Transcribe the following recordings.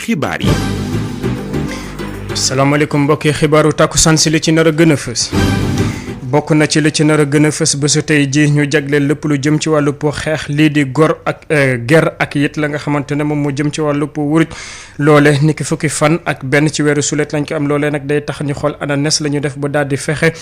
xibaar yi. salaamaaleykum mbokki xibaaru takkusaan si li ci nar a gën a fës. bokk na ci li ci nar a gën a fës bésu tey ji ñu jagleel lépp lu jëm ci wàllu po xeex lii di gor ak ger ak it la nga xamante ne moom moo jëm ci wàllu po wuruj loole niki fukki fan ak benn ci weeru sulet lañ ko am loolee nag day tax ñu xool ana nes la ñu def ba daal di fexe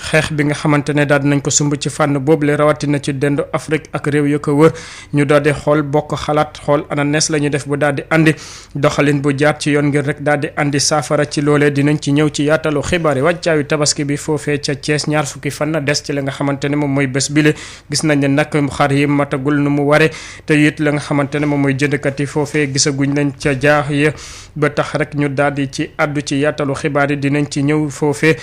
xeex bi nga xamante ne daal di nañ ko sumb ci fànn boobu le rawatina ci dendu Afrique ak réew yu ko wër ñu daal di xool bokk xalaat xool ana nes la ñu def ba daal di andi doxalin bu jaar ci yoon ngir rek daal di andi saafara ci loolee dinañ ci ñëw ci yaatalu xibaar yi wàccaayu tabaski bi foofee ca Thiès ñaar fukki fan na des ci la nga xamante ne moom mooy bés bile gis nañ ne nag xar yi matagul nu mu ware te it la nga xamante ne moom mooy jëndkat yi foofee gisaguñ nañ ca jaax yi ba tax rek ñu daal di ci àddu ci yaatalu xibaar yi dinañ ci ñëw foofee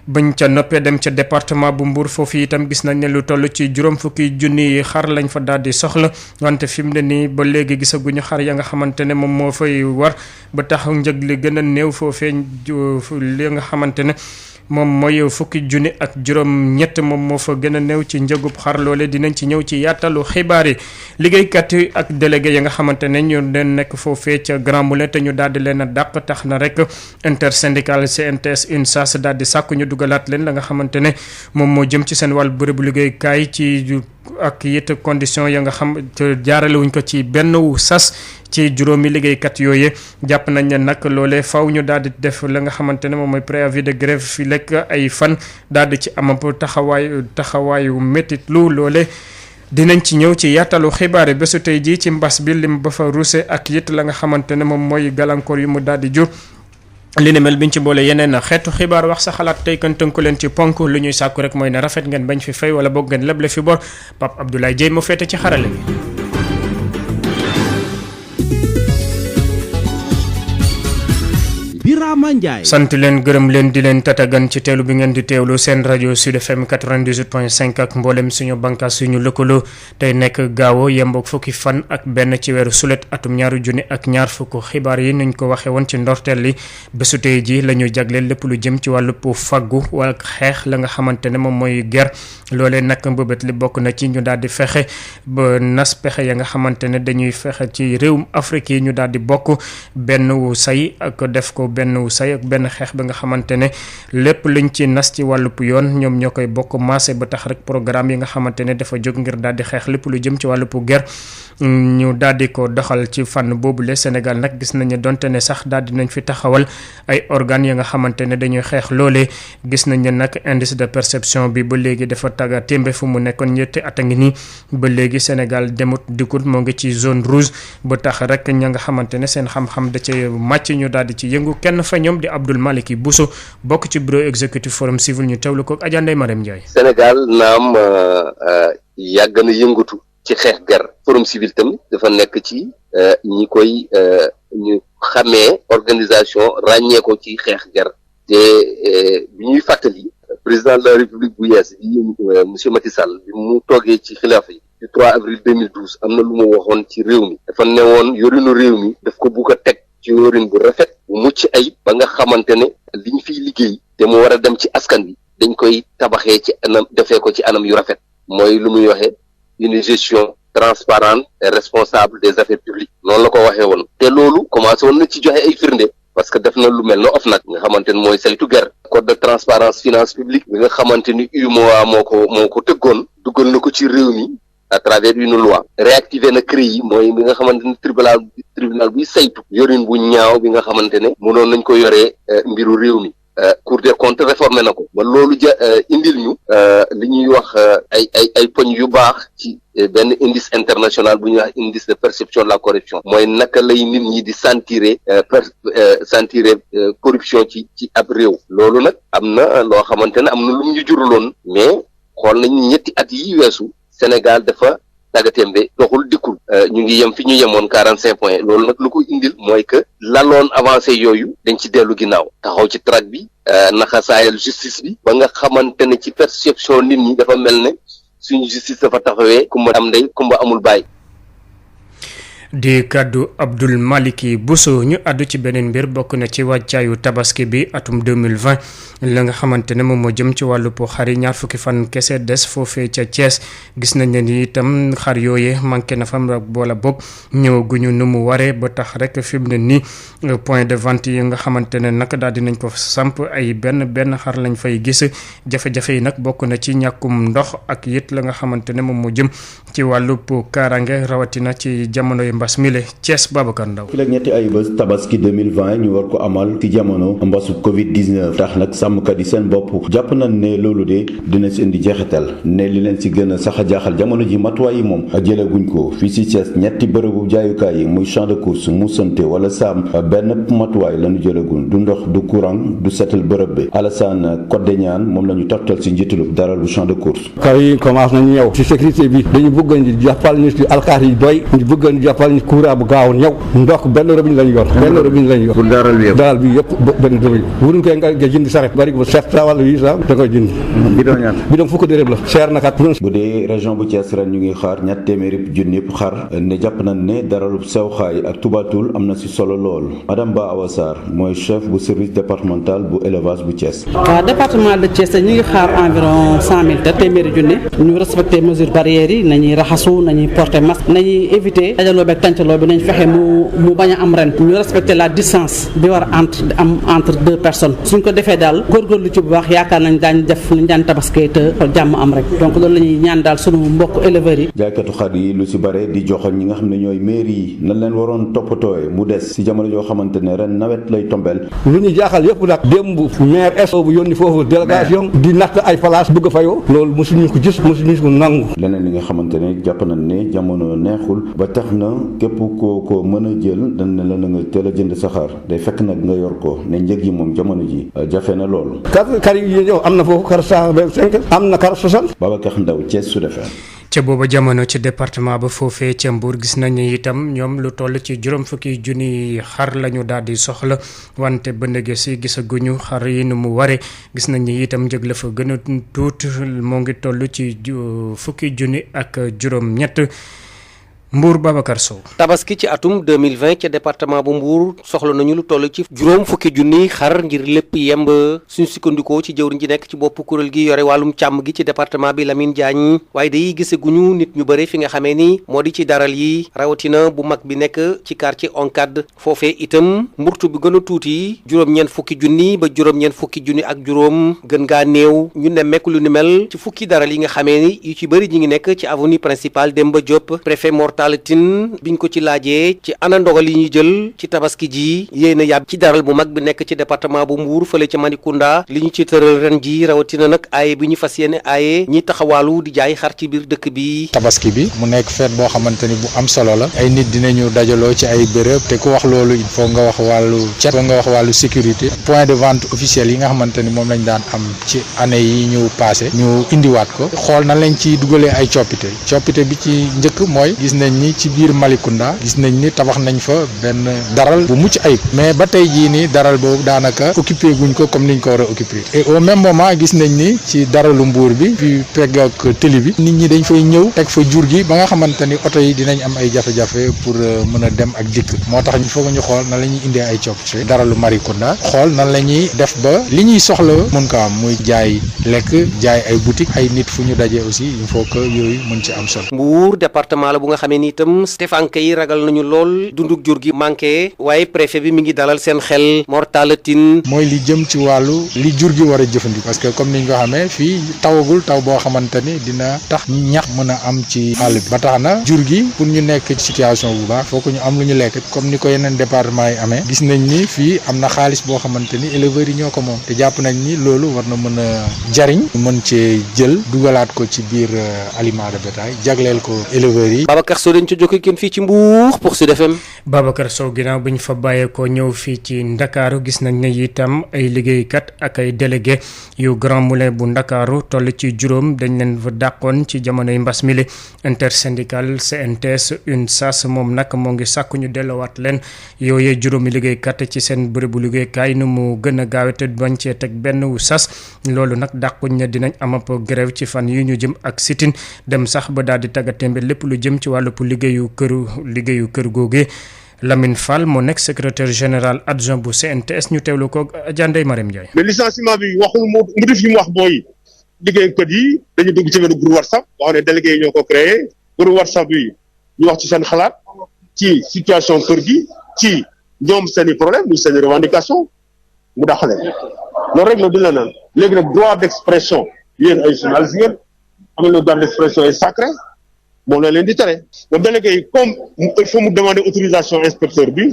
bañ ca noppee dem ca département bu Mbour foofu itam gis nañ ne lu toll ci juróom fukki junni xar lañ fa daal di soxla wante fi mu ne nii ba léegi gisaguñu xar ya nga xamante ne moom moo fay war ba tax njëg li gën a néew foofee li nga xamante ne moom mooy fukki junni ak juróom ñett moom moo fa gën a néew ci njëgub xar loole dinañ ci ñëw ci yaatalu xibaar yi liggéeykat yi ak délégué ya nga xamante ne ñu leen nekk foofee ca Grand Moulin te ñu daal di leen a dàq tax na rek intersyndical CNTS UNSAS daal di sàkku ñu dugalaat leen la nga xamante ne moom moo jëm ci seen wàllu bërëbu liggéeykaay ci ak it condition ya nga xam te jaarale wuñ ko ci benn sas ci juróomi liggéeykat yooyu jàpp nañ ne nag loolee faw ñu daal di def la nga xamante ne moom mooy préavis de grève fi lekk ay fan daal di ci am taxawaayu métit lu loole dinañ ci ñëw ci yaatalu xibaar yi bésu tey jii ci mbas bi lim ba fa ruuse ak it la nga xamante ne moom mooy gàllankoor yu mu daal di jur li ne mel biñ ci boole yeneen xeetu xibaar wax sa xalaat tey kan tënku leen ci ponk lu ñuy sàkku rek mooy ne rafet ngeen bañ fi fay wala boog ngeen leble fi bor Pape Abdoulaye Dieye moo féete ci xarale bi. Birama Ndiaye. sant leen gërëm leen di leen tatagan ci teelu bi ngeen di teewlu seen rajo Sud FM 98.5 ak mboolem suñu bànqaas suñu lëkkaloo tey nekk gaawo yemboog fukki fan ak benn ci weeru sulet atum ñaari junni ak ñaar fukk xibaar yi nuñ ko waxee woon ci ndorteel li bésu tey ji la ñu jagleel lépp lu jëm ci wàllu faggu wala xeex la nga xamante ne moom mooy ger loolee nag mbëbët li bokk na ci ñu daal di fexe ba nas pexe ya nga xamante ne dañuy fexe ci réewum Afrique yi ñu daal di bokk benn wu say ak def ko benn wu say ak benn xeex ba nga xamante ne lépp luñ ci nas ci wàllub yoon ñoom ñoo koy bokk maase ba tax rek programme yi nga xamante ne dafa jóg ngir daal di xeex lépp lu jëm ci wàllub ger ñu daal di ko doxal ci fànn boobule Sénégal nag gis nañu donte ne sax daal di nañ fi taxawal ay organes ya nga xamante ne dañuy xeex loolee gis nañ ne nag indice de perception bi ba léegi dafa tagga témbe fu mu nekkoon ñetti at a ngi nii ba léegi Sénégal demut dikkut moo ngi ci zone rouge ba tax rek ña nga xamante ne seen xam-xam da ci màcc ñu daal di ci yëngu kenn fa ñoom di Abdoul Maliki Bousso bokk ci bureau exécutif forum civil ñu teewlu ko Adja Ndeye Marème Ndiaye. Sénégal naam yàgg na yëngatu ci xeex ger forum civil tamit dafa nekk ci ñi koy ñu xamee organisation ràññee ko ci xeex ger te bi ñuy fàttali président de la république bu yees bi monsieur Macky Sall bi mu toogee ci xilaafa yi du 3 avril 2012 am na lu mu waxoon ci réew mi dafa newoon yorinu réew mi daf ko bugg a teg ci yorin bu rafet bu mucc ayib ba nga xamante ne li ñu fiy liggéey te mu war a dem ci askan bi dañ koy tabaxee ci anam defee ko ci anam yu rafet mooy lu muy waxee une gestion transparente et responsable des affaires publiques noonu la ko waxee woon te loolu commencé woon na ci joxe ay firnde parce que def na lu mel na OFNAC nga xamante ne mooy saytu ger code de transparence finance publique bi nga xamante ni UEMOA moo ko tëggoon dugal na ko ci réew mi à travers une loi réactivé na CREI yi mooy bi nga xamante ne tribunal buy saytu yorin bu ñaaw bi nga xamante ne mënoon nañ ko yoree mbiru réew mi Cour des comptes réformé na ko ba loolu indil ñu li ñuy wax ay poñ yu baax ci benn indice international bu ñuy wax indice de perception de la corruption mooy naka lay nit ñi di sentir corruption ci ab réew loolu nag am na loo xamante ne am na lu ñu juruloon mais xool nañ ñetti at yi weesu Sénégal dafa tàggatémbe doxul dikkul ñu ngi yem fi ñu yemoon 45 points loolu nag lu ko indil mooy que laloon avancé yooyu dañ ci dellu ginnaaw taxaw ci track bi naxasaayal justice bi ba nga xamante ne ci perception nit ñi dafa mel ne suñu justice dafa taxawee kumba am ndey kumba amul baay. di kàddu Abdoul Maliki Bousso. ñu àddu ci beneen mbir bokk na ci wàccaayu tabaski bi atum 2020 la nga xamante ne moom moo jëm ci wàllu xar yi ñaar fukki fan kese des foofee ca Thiès gis nañ ne ni itam xar yooyee manqué na fam wala boog ñëwaguñu nu mu waree ba tax rek fi mu ne nii point de vente yi nga xamante ne nag daal dinañ ko samp ay benn xar lañ fay gis jafe-jafe yi nag bokk na ci ñàkkum ndox ak it la nga xamante ne moom moo jëm ci wàllu kaaraange rawatina ci jamonoy mbas mile Thiès Babacar Ndaw. fi la ñetti ay bés tabaski 2020 ñu war ko amal ci jamono mbasu Covid 19 tax nag sàmmkat yi seen bopp jàpp nañ ne loolu de dina si indi jeexital ne li leen si gën a sax a jaaxal jamono ji matuwaay yi moom jëleguñ ko fii si Thiès ñetti bërëbu jaayukaay yi muy champ de course mu sante wala saam benn matuwaay la ñu jëleguñ du ndox du courant du setal bërëb bi Alassane Codé-Niane moom la ñu toftal si njiitalu daral bu champ de course. kar yi commencé nañu ñëw ci sécurité bi dañu bëgg ñu jàppal ñu ci alkaat yi doy ñu bëgg ñu jàppal ñu courant bu gaaw ñëw ndox benn robinet lañu yor pour daral bi yëpp benn robinet wuruñ koy nga jënd saret bari ko 700 wala 800 da koy jënd bidon fukk dërëm la cher na kat. bu dee région bu Thiès ren ñu ngi xaar ñett téeméeri junni yëpp xar ne jàpp nañ ne daralub sewxaay ak tubatul am na si solo lool madame Ba Awa Sarr mooy chef bu service départemental bu élevage bu Thiès. waaw département de Thiès ñu ngi xaar environ 100 000 téeméeri junni ñu respecté mesures barrières yi nañuy raxasu nañuy porter masque nañuy éviter dajaloo beeg tàncaloo bi nañ fexe mu bañ a am ren ñu respecté la distance bi war entre deux personnes suñ ko defee daal góorgóorlu ci bu baax yaakaar nañ daañ def nañ daan tabaskee te jàmm am rek donc loolu la ñuy ñaan daal sunu mbokk éleveurs yi. jaaykatu xar yi lu si bare di joxoon ñi nga xam ne ñooy mairie yi nan leen waroon toppatooye mu des si jamono joo xamante ne ren nawet lay tombeel. lu ñu jaaxal yëpp nag démb maire SO bu yónni foofu délégation di natt ay place bëgg a fayoo loolu mosuñu ko gis mosuñu ko nangu. leneen li nga xamante ne jàpp nañ ne jamono neexul ba tax na képp ko mën a jël dañ ne la na nga teel a jënd sa xar day fekk nag nga yor ko ne njëg yi moom jamono ji jafe na lool. kar yi ñëw am na foofu kar 125 am na kar 60. Babacar Ndaw Thiès Sud FM. ca booba jamono ci département ba foofee ca Mbour gis nañu itam ñoom lu toll ci juróom fukki junni xar lañu daal di soxla wante ba ndege si gisaguñu xar yi nu mu ware gis nañu itam njëg la fa gën a tuut moo ngi toll ci fukki junni ak juróom-ñett. Mbour Babacar Sow. tabaski ci atum 2020 ca département bu Mbour soxla nañu lu toll ci juróom fukki junni xar ngir lépp yemb suñu sukkandikoo ci jëwriñ ji nekk ci bopp kuréel gi yore wàllum càmm gi ci département bi Lamine Diagne waaye day gisaguñu nit ñu bëri fi nga xamee ni moo di ci daral yi rawatina bu mag bi nekk ci quartier Oncad foofee itam mburtu bi gën a tuuti juróom-ñeent fukki junni ba juróom-ñeent fukki junni ak juróom gën ngaa néew ñu nemmeeku lu ni mel ci fukki daral yi nga xamee ni yu ci bëri ñi ngi nekk ci avenue principale Demba Diop préfet Talatin biñ ko ci laajee ci ana ndogal yi ñuy jël ci tabaski ji yéena yàbb ci daral bu mag bi nekk ci département bu Mbour fële ca Manikunda li ñu ci tëral ren ji rawatina nag aaye bi ñu fas yéene aaye ñi taxawaalu di jaay xar ci biir dëkk bi. tabaski bi mu nekk fête boo xamante ni bu am solo la ay nit dinañu dajaloo ci ay béréb te ku wax loolu il faut nga wax wàllu cet nga wax wàllu sécurité point de vente officiel yi nga xamante ni moom lañ daan am ci année yi ñu passé ñu indiwaat ko xool nan lañ ci dugalee ay coppite bi ci njëkk mooy gis nañ ni ci biir Malikunda gis nañ ni tabax nañ fa benn daral bu mucc ayib mais ba tey jii ni daral boobu daanaka occupé guñ ko comme niñ ko war a occupé et au même moment gis nañ ni ci daralu Mbour bi fi pegg ak tëli bi nit ñi dañ fay ñëw teg fa jur gi ba nga xamante ni oto yi dinañ am ay jafe-jafe pour mën a dem ak dikk moo tax il faut que ñu xool nan la ñuy indee ay coppite daralu Malikunda xool nan la ñuy def ba li ñuy soxla mën ko am muy jaay lekk jaay ay boutique ay nit fu ñu dajee aussi il faut que yooyu mën ci am solo. Mbour département la bu nga xamee ni itam Stéphane Kay ragal nañu lool dunduk jur gi manqué waaye préfet bi mi ngi dalal seen xel mortalatin mooy li jëm ci wàllu li jur gi war a jëfandikoo parce que comme niñ ko xamee fii tawagul taw boo xamante ni dina tax ñax mën a am ci àll bi ba tax na jur gi pour ñu nekk ci situation bu baax foo ko ñu am lu ñu lekk comme ni ko yeneen département yi amee gis nañ ni fii am na xaalis boo xamante ni éleveurs yi ñoo ko moom te jàpp nañ ni loolu war na mën a jariñ mën cee jël dugalaat ko ci biir aliment de bétail jagleel ko éleveurs yi. Babacar Sow dañ ci jokkoo kenn fii ci Mbour pour Sud FM. Babacar Sow ginnaaw bi ñu fa bàyyeekoo ñëw fii ci Ndakaaru gis nañ ne itam ay liggéeykat ak ay délégué yu Grand Moulin bu Ndakaaru toll ci juróom dañ leen fa dàqoon ci jamonoy mbas mi li intersyndical CNTS UNSAS moom nag moo ngi sàkku ñu delluwaat leen yooyee juróomi liggéeykat ci seen bërëbu liggéeykaay nu mu gën a gaawe te bañ cee teg benn wu sas loolu nag dàquñ ne dinañ am ab grève ci fan yi ñu jëm ak sitin dem sax ba daal di tàggatémbe lépp lu jëm ci wàllu wàllub liggéeyu kër googee Lamine Fall moo nekk secrétaire général adjoint bu CNTS ñu teewlu ko Diandey Marème Ndiaye. mais licenciement bi waxul motif yi mu wax mooy liggéeykat yi dañu dugg ci benn groupe WhatsApp boo xam ne délégué yi ñoo ko créé groupe WhatsApp bi ñu wax ci seen xalaat ci situation kër gi ci ñoom seen i problème muy seen i revendication mu daxale loolu rek la du la naan léegi nag droit d'expression yéen ay journalistes ngeen am na le droit d'expression est sacré moom la leen di tere donc délégué yi comme il faut mu demander autorisation inspecteur bi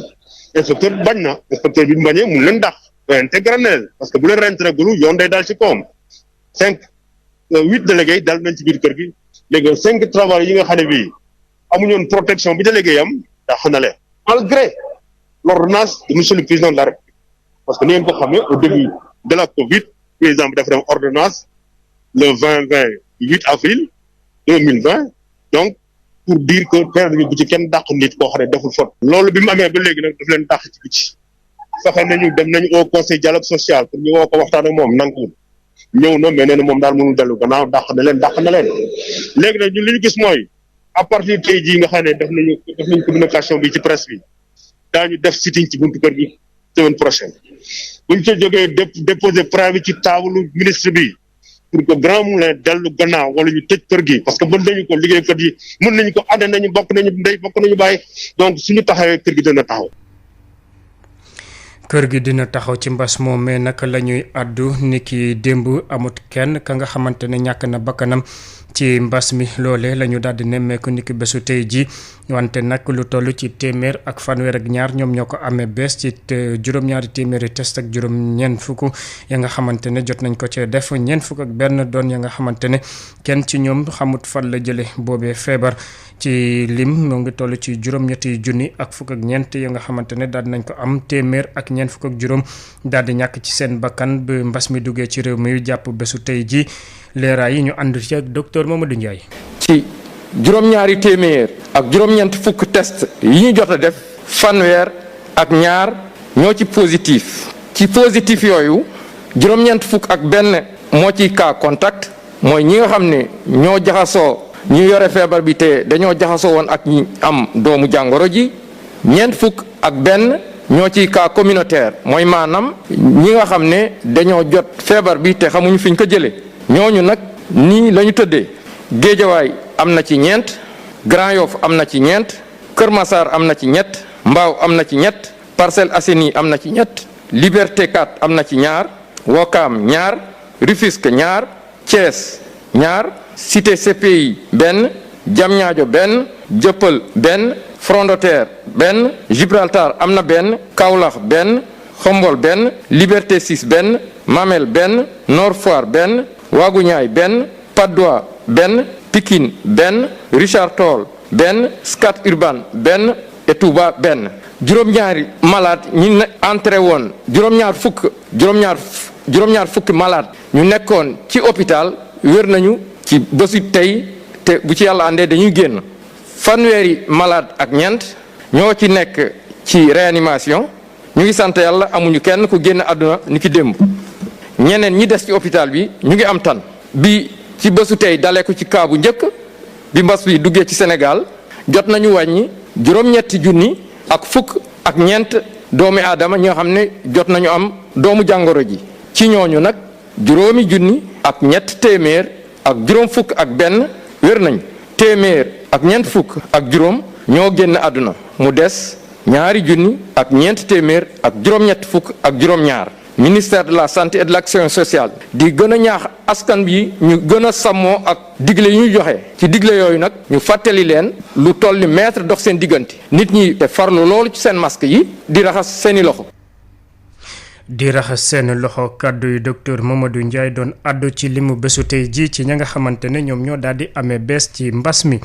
bañ na inspecteur bi mu bañee mu leen dàq réintégré na leen parce que bu leen réintégré yoon day daal ci kawam 8 délégués dal nañ ci biir kër gi léegi 5 travailleurs yi nga xam ne bii amuñoon protection bi délégué yi am dàq na leen malgré l'ordonnance de monsieur le président de la République parce que ni ngeen ko xamee au début de la Covid président bi dafa dem ordonnance le 8 avril 2020 donc pour dire que période bi bu ci kenn dàq nit koo xam ne deful faute. loolu bi mu amee ba léegi nag daf leen dàq ci biti fexe nañu dem nañu au conseil dialogue social pour ñu woo ko waxtaan ak moom nanguwul ñëw na mais nee na moom daal mënul dellu gannaaw dàq na leen léegi nag ñun li ñu gis mooy à partir tey jii nga xam ne def nañu communication bi ci presse bi daañu def sitting ci buntu kër gi semaine prochaine bu ñu ca jógee déposer préavis ci taabalu ministre bi pour que Grand Moulin dellu gannaaw wala ñu tëj kër gi parce que mën nañu ko liggéeykat yi mën nañu ko ànd nañu bokk nañu ndey bokk nañu bàyyi donc suñu taxawee kër gi dina taxaw. kër gi dina taxaw ci mbas moom mais naka la ñuy àddu ni ki démb amut kenn ka nga xamante ne ñàkk na bakkanam ci mbas mi loole la ñu daal di nemmeeku ni ki bésu tey ji wante nag lu toll ci téeméer ak fanweer ak ñaar ñoom ñoo ko amee bees ci juróom-ñaari téeméeri test ak juróom-ñeent fukk ya nga xamante ne jot nañ ko cee def ñeent fukk ak benn doon ya nga xamante ne kenn ci ñoom xamut fan la jële boobee feebar ci lim moo ngi toll ci juróom-ñetti junni ak fukk ak ñeent ya nga xamante ne daal nañ ko am téeméer ak ñeent fukk ak juróom daal di ñàkk ci seen bakkan ba mbas mi duggee ci réew mi jàpp bésu tey ji leeraay yi ñu ànd ci ak docteur Mamadou Ndiaye. ci juróom-ñaari téeméer ak juróom-ñeent fukk test yi ñu jot a def fanweer ak ñaar ñoo ci positif ci positif yooyu juróom-ñeent fukk ak benn moo ciy cas contact mooy ñi nga xam ne ñoo jaxasoo ñu yore feebar bi te dañoo jaxasoo woon ak ñi am doomu jàngoro ji ñeent fukk ak benn ñoo ciy cas communautaire mooy maanaam ñi nga xam ne dañoo jot feebar bi te xamuñu fi ñu ko jëlee ñooñu nag nii la ñu tëddee Géejawaay am na ci ñeent Grand Yoff am na ci ñeent Kër Massar am na ci ñett Mbao am na ci ñett Parcelles Assainies am na ci ñett Liberté 4 am na ci ñaar Ouakam ñaar Rufisque ñaar Thiès ñaar Cité CPI benn Diamniadio benn Dieuppeul benn Front de Terre benn Gibraltar am na benn Kaolack benn Khombol benn Liberté 6 benn Mamel benn Nord Foire benn Waaguñaay benn Patte d'Oie benn Pikine benn Richard Toll benn Scat Urbam benn et Touba benn juróom-ñaari malade ñi ne entré woon juróom-ñaar fukki malade ñu nekkoon ci hôpital wér nañu ci bésu tey te bu ci yàlla àndee dañuy génn fanweeri malade ak ñeent ñoo ci nekk ci réanimation ñu ngi sant yàlla amuñu kenn ku génn àdduna ni ki démb ñeneen ñi des ci hôpital bi ñu ngi am tan bi ci bésu tey dalee ko ci kaa bu njëkk bi mbas bi duggee ci Sénégal jot nañu wàññi juróom-ñetti junni ak fukk ak ñeent doomi aadama ñi nga xam ne jot nañu am doomu jàngoro ji ci ñooñu nag juróomi junni ak ñett téeméer ak juróom fukk ak benn wér nañ téeméer ak ñeent fukk ak juróom ñoo génn àdduna mu des ñaari junni ak ñeent téeméer ak juróom-ñett fukk ak juróom-ñaar ministère de la santé et de l'action sociale di gën a ñaax askan bi ñu gën a sàmmoo ak digle yu ñu joxe ci digle yooyu nag ñu fàttali leen lu toll ni mètre dox seen diggante nit ñi te farlu loolu ci seen masque yi di raxas seeni loxo. di raxas seen loxo kàddu yu docteur Mamadou Ndiaye doon àddu ci limu bésu tey ji ci ña nga xamante ne ñoom ñoo daal di amee bees ci mbas mi.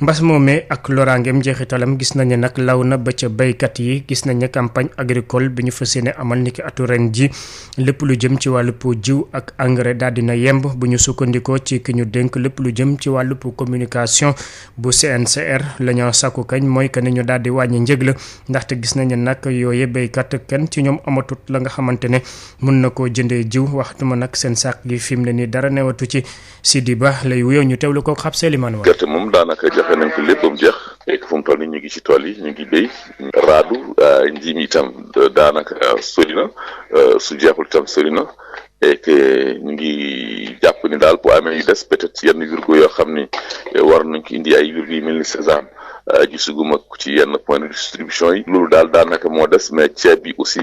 mbas moomee ak loraangeem njeexitalam gis nañu nag law na ba ca béykat yi gis nañu campagne agricole bi ñu fas yéene amal niki atu ren ji lépp lu jëm ci wàllub jiw ak engrais daal dina yemb bu ñu sukkandikoo ci ki ñu dénk lépp lu jëm ci wàllub communication bu CNCR la ñu sàkku kañ mooy que ne ñu daal di wàññi njëg la ndaxte gis nañu nag yooye béykat kenn ci ñoom amatut la nga xamante ne mun na koo jëndee jiw waxtuma nag seen sàq gi fi mu ne nii dara newatu ci Sidi Ba lay wuyoo ñu teewlu ko xab Selimane wa gerte moom daanaka joxe nañ ko lépp ba mu jeex et que fu mu toll nii ñu ngi ci tool yi ñu ngi béy raadu nji mi itam daanaka sori na su jeexul itam sori na et que ñu ngi jàpp ni daal bu amee yu des peut-être yenn wirgo yoo xam ni war nañ ko indi ay wirgo yu mel ni sésame gisuguma ci yenn point de distribution yi loolu daal daanaka moo des mais ceeb bi aussi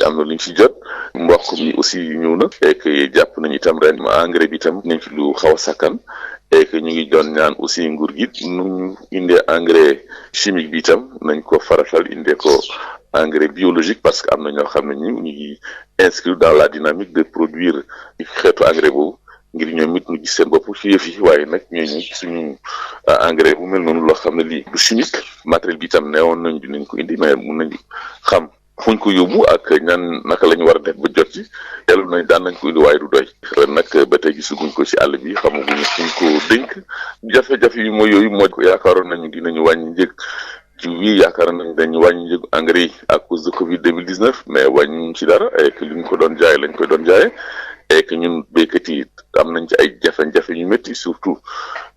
am na lu ñu ci jot mboq mi aussi ñëw na et que jàpp nañu itam ren engrais bi itam nañ ci lu xaw a sakkan et que ñu ngi doon ñaan aussi nguur gi nu ñu indee engrais chimique bi itam nañ ko faratal indee ko engrais biologique parce que am na ñoo xam ne ñu ngi inscrit dans la dynamique de produire xeetu engrais boobu ngir ñoom it ñu gis seen bopp ci yëf yi waaye nag ñooñu suñu engrais bu mel noonu loo xam ne lii du chimique matériel bi itam neewoon nañ dinañ ko indi mais mun nañu xam fuñ ko yóbbu ak ñan naka la ñu war a def ba jot ci dellu nañ daan nañ ko indi waaye du doy ren nag ba tey gisaguñ ko ci àll bi xamaguñu fuñ ko dénk jafe-jafe yi mooy yooyu moo ko yaakaaroon nañu dinañu wàññi njëg ci wi yaakaar nañ dañu wàññi njëgu engrais yi à cause de Covid 2019 mais wàññi ci dara et que li ñu ko doon jaay lañ koy doon jaayee et que ñun béykat yi am nañ ci ay jafe-jafe yu métti surtout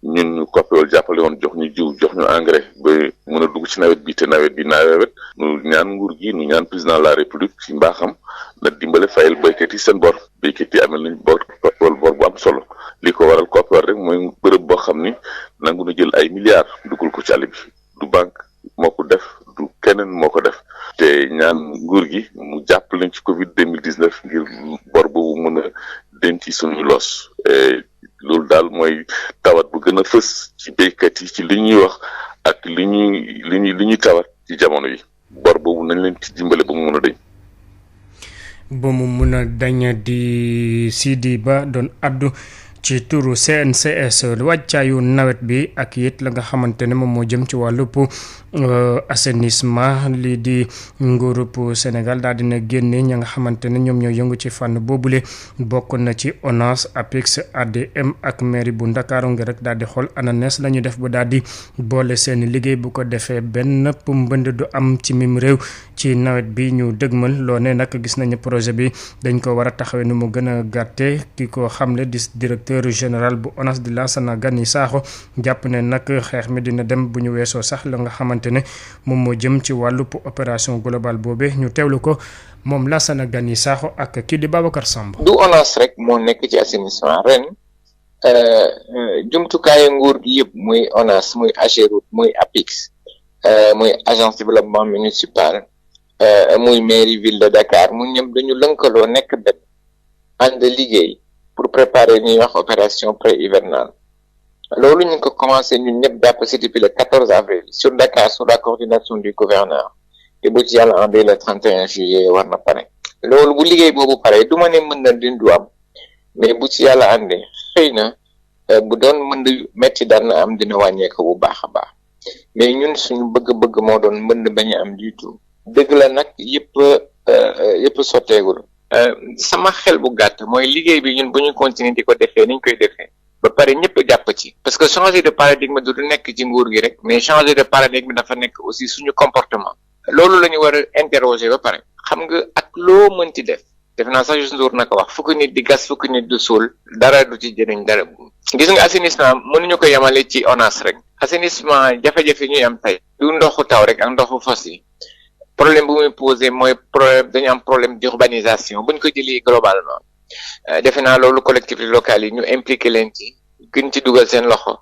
ñun ñu coppéwal jàppale woon jox ñu jiw jox ñu engrais ba mën a dugg ci nawet bi te nawet bi nawet nu ñaan nguur gi nu ñaan président de la république ci mbaaxam na dimbale fayal béykat yi seen bor béykat yi amel nañ bor coppéwal bor bu am solo li ko waral coppéwal rek mooy bërëb boo xam ni nangu na jël ay milliards dugal ko ci àll bi du banque moo ko def du keneen moo ko def te ñaan nguur gi mu jàppale ci Covid 2019 ngir bor boobu mën a denc suñu loos loolu daal mooy tawat bu gën a fës ci béykat yi ci li ñuy wax ak li ñuy tawat ci jamono yi bor boobu nañ leen ci dimbale ba mu mën a dañ. ba mu mën a dañ di Sidi Ba doon addu ci turu CNCS wàccaayu nawet bi ak it la nga xamante ne moom moo jëm ci wàllub assainissement lii di nguurub Sénégal daal dina génne ña nga xamante ne ñoom ñoo yëngu ci fànn boobule bokk na ci ONAS APIX ADM ak mairie bu Ndakaaru ngir rek daal di xool ananes la ñu def ba daal di boole seen liggéey bu ko defee benn mbënd du am ci mim réew ci nawet bi ñu dëgmal loo ne nag gis nañu projet bi dañ ko war a taxawee nu mu gën a gàtte ki ko xamle di directeur général bu ONAS di Lansana Gagny Sakho jàpp ne nag xeex mi dina dem bu ñu weesoo sax la nga xamante ne moom moo jëm ci wàllu opération globale boobe ñu teewlu ko moom Lansana Gagny Sakho ak kii di Babacar Samb. du ONAS rek moo nekk ci assainissement ren jumtukaayu nguur gi yëpp muy ONAS muy AGEROUTE muy APIX muy agence développement municipal muy mairie ville de Dakar mu ñëpp dañu lënkaloo nekk benn ànd liggéey pour préparer ñuy wax opération pré-hivernale loolu ñu ngi ko commencé ñun ñëpp jàpp si depuis le 14 avril sur Dakar sous la coordination du gouverneur te bu ci yàlla andee le 31 juillet war na pare loolu bu liggéey boobu pare du ma ne mën na dindu am mais bu ci yàlla andee xëy na bu doon mën metti daan na am dina wàññeeku bu baax a baax mais ñun suñu bëgg-bëgg moo doon mën bañ a am du tout dëgg la nag yëpp sotteegul sama xel bu gàtt mooy liggéey bi ñun bu ñu continuer di ko defee niñ koy defee ba pare ñëpp jàpp ci parce que changer de paradigme du nekk ci nguur gi rek mais changer de paradigme dafa nekk aussi suñu comportement loolu la ñu war a interroger ba pare xam nga ak loo mënti def naa sax Youssou Ndour na ko wax fukki nit di gas fukki nit du suul dara du ci jëriñ dara gis nga assainissement mënuñu ko yemale ci ONAS rek assainissement jafe-jafe ñuy am tey du ndoxu taw rek ak ndoxu fos yi problème bu muy posé mooy problème dañu am problème d'urbanisation buñ ko jëlee globalement defe naa loolu collectivités locales yi ñu impliqué leen ci gën ci dugal seen loxo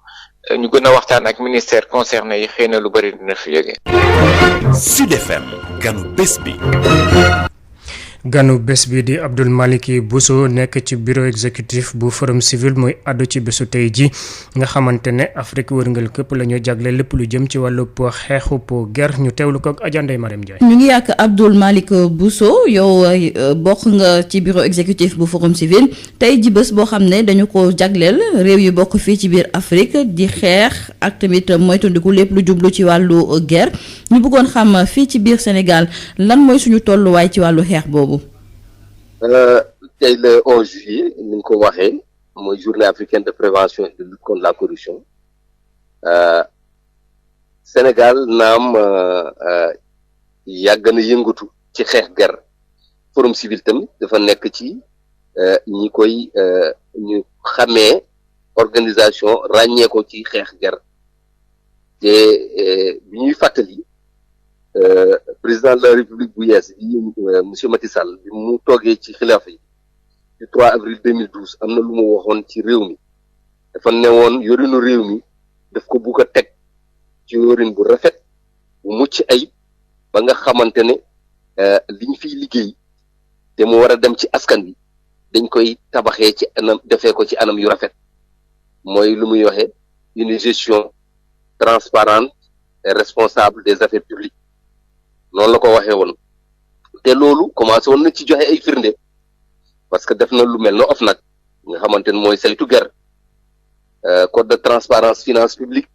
ñu gën a waxtaan ak ministère concerné yi xëy na lu bëri dina fi jógee. Sud FM ganu bés bi. ganu bés bi di Abdoul Malick Bousso nekk ci bureau exécutif bu forum civil muy àddu ci bésu tey ji nga xamante ne Afrique wërngal këpp la ñu jagle lépp lu jëm ci wàllu xeexu guerre ñu teewlu ko ak Adja Ndeye Marème Ndiaye. ñu ngi yàgg Abdoul Malick Bousso yow bokk nga ci bureau exécutif bu forum civil tey ji bés boo xam ne dañu ko jagleel réew yu bokk fii ci biir Afrique di xeex ak tamit moytandiku lépp lu jublu ci wàllu guerre ñu bëggoon xam fii ci biir Sénégal lan mooy suñu tolluwaay ci wàllu xeex boobu. tey le 11 juillet ni ñu ko waxee mooy journée africaine de prévention et de lutte contre la corruption Sénégal naam yàgg na yëngatu ci xeex guerre forum civil tamit dafa nekk ci ñi koy ñu xamee organisation ràññee ko ci xeex guerre te bi ñuy fàttali président de la république bu yees bi monsieur Macky Sall bi mu toogee ci xilaafa yi du 3 avril 2012 am na lu mu waxoon ci réew mi dafa newoon yorinu réew mi daf ko bugg a teg ci yorin bu rafet bu mucc ayib ba nga xamante ne liñ fiy liggéey te mu war a dem ci askan bi dañ koy tabaxee ci anam defee ko ci anam yu rafet mooy lu muy waxee une gestion transparente et responsable des affaires publiques noonu la ko waxee woon te loolu commencé woon na ci joxe ay firnde parce que def na lu mel na OFNAC nga xamante ne mooy saytu ger code de transparence finance publique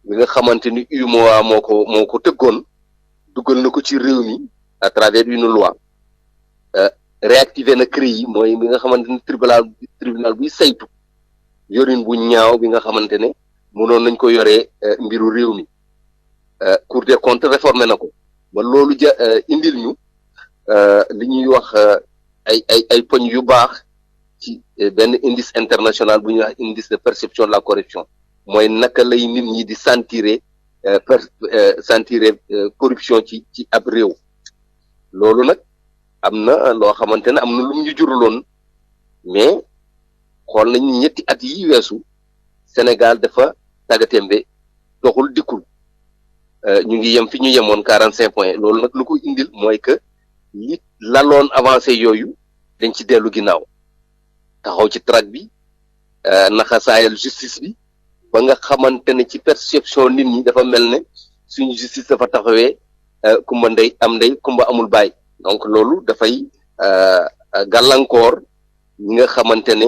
bi nga xamante ni UEMOA moo ko tëggoon dugal na ko ci réew mi à travers une loi réactiver na CREI yi mooy bi nga xamante ni tribunal buy saytu yorin bu ñaaw bi nga xamante ne mënoon nañ ko yoree mbiru réew mi Cour des comptes réformé na ko ba loolu indil ñu li ñuy wax ay poñ yu baax ci benn indice international bu ñuy wax indice de perception de la corruption mooy naka lay nit ñi di sentir corruption ci ab réew loolu nag am na loo xamante ne am na lu ñu juruloon mais xool nañ ñetti at yi weesu Sénégal dafa tàggatémbe doxul dikkul ñu ngi yem fi ñu yemoon 45 points loolu nag lu ko indil mooy que li laloon avancé yooyu dañ ci dellu ginnaaw taxaw ci track bi naxasaayal justice bi ba nga xamante ne ci perception nit ñi dafa mel ne suñu justice dafa taxawee kumba ndey am ndey kumba amul baay donc loolu dafay gàllankoor ñi nga xamante ne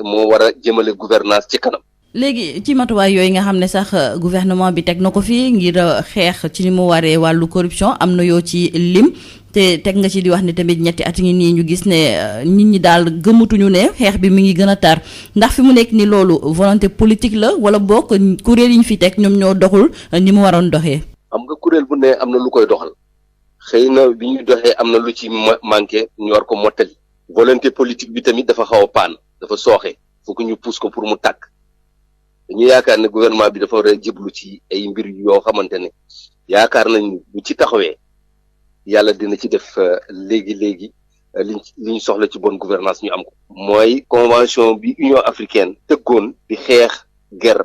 moo war a jëmale gouvernance ci kanam. léegi ci matuwaay yooyu nga xam ne sax gouvernement bi teg na ko fii ngir xeex ci ni mu waree wàllu corruption am na yoo ci lim te teg nga ci di wax ne tamit ñetti at ngi nii ñu gis ne nit ñi daal gëmatuñu ne xeex bi mi ngi gën a tar ndax fi mu nekk ni loolu volonté politique la wala bokk kuréel yi ñu fi teg ñoom ñoo doxul ni mu waroon doxee. am nga kuréel bu ne am na lu koy doxal xëy na bi ñuy doxee am na lu ci manqué ñu war ko mottali volonté politique bi tamit dafa xaw a paan dafa sooxe fokk ñu pousse ko pour mu tàkk. dañu yaakaar ne gouvernement bi dafa war a jublu ci ay mbir yoo xamante ne yaakaar nañ bu ci taxawee yàlla dina ci def léegi li ñu soxla ci bonne gouvernance ñu am ko mooy convention bi Union africaine tëggoon di xeex ger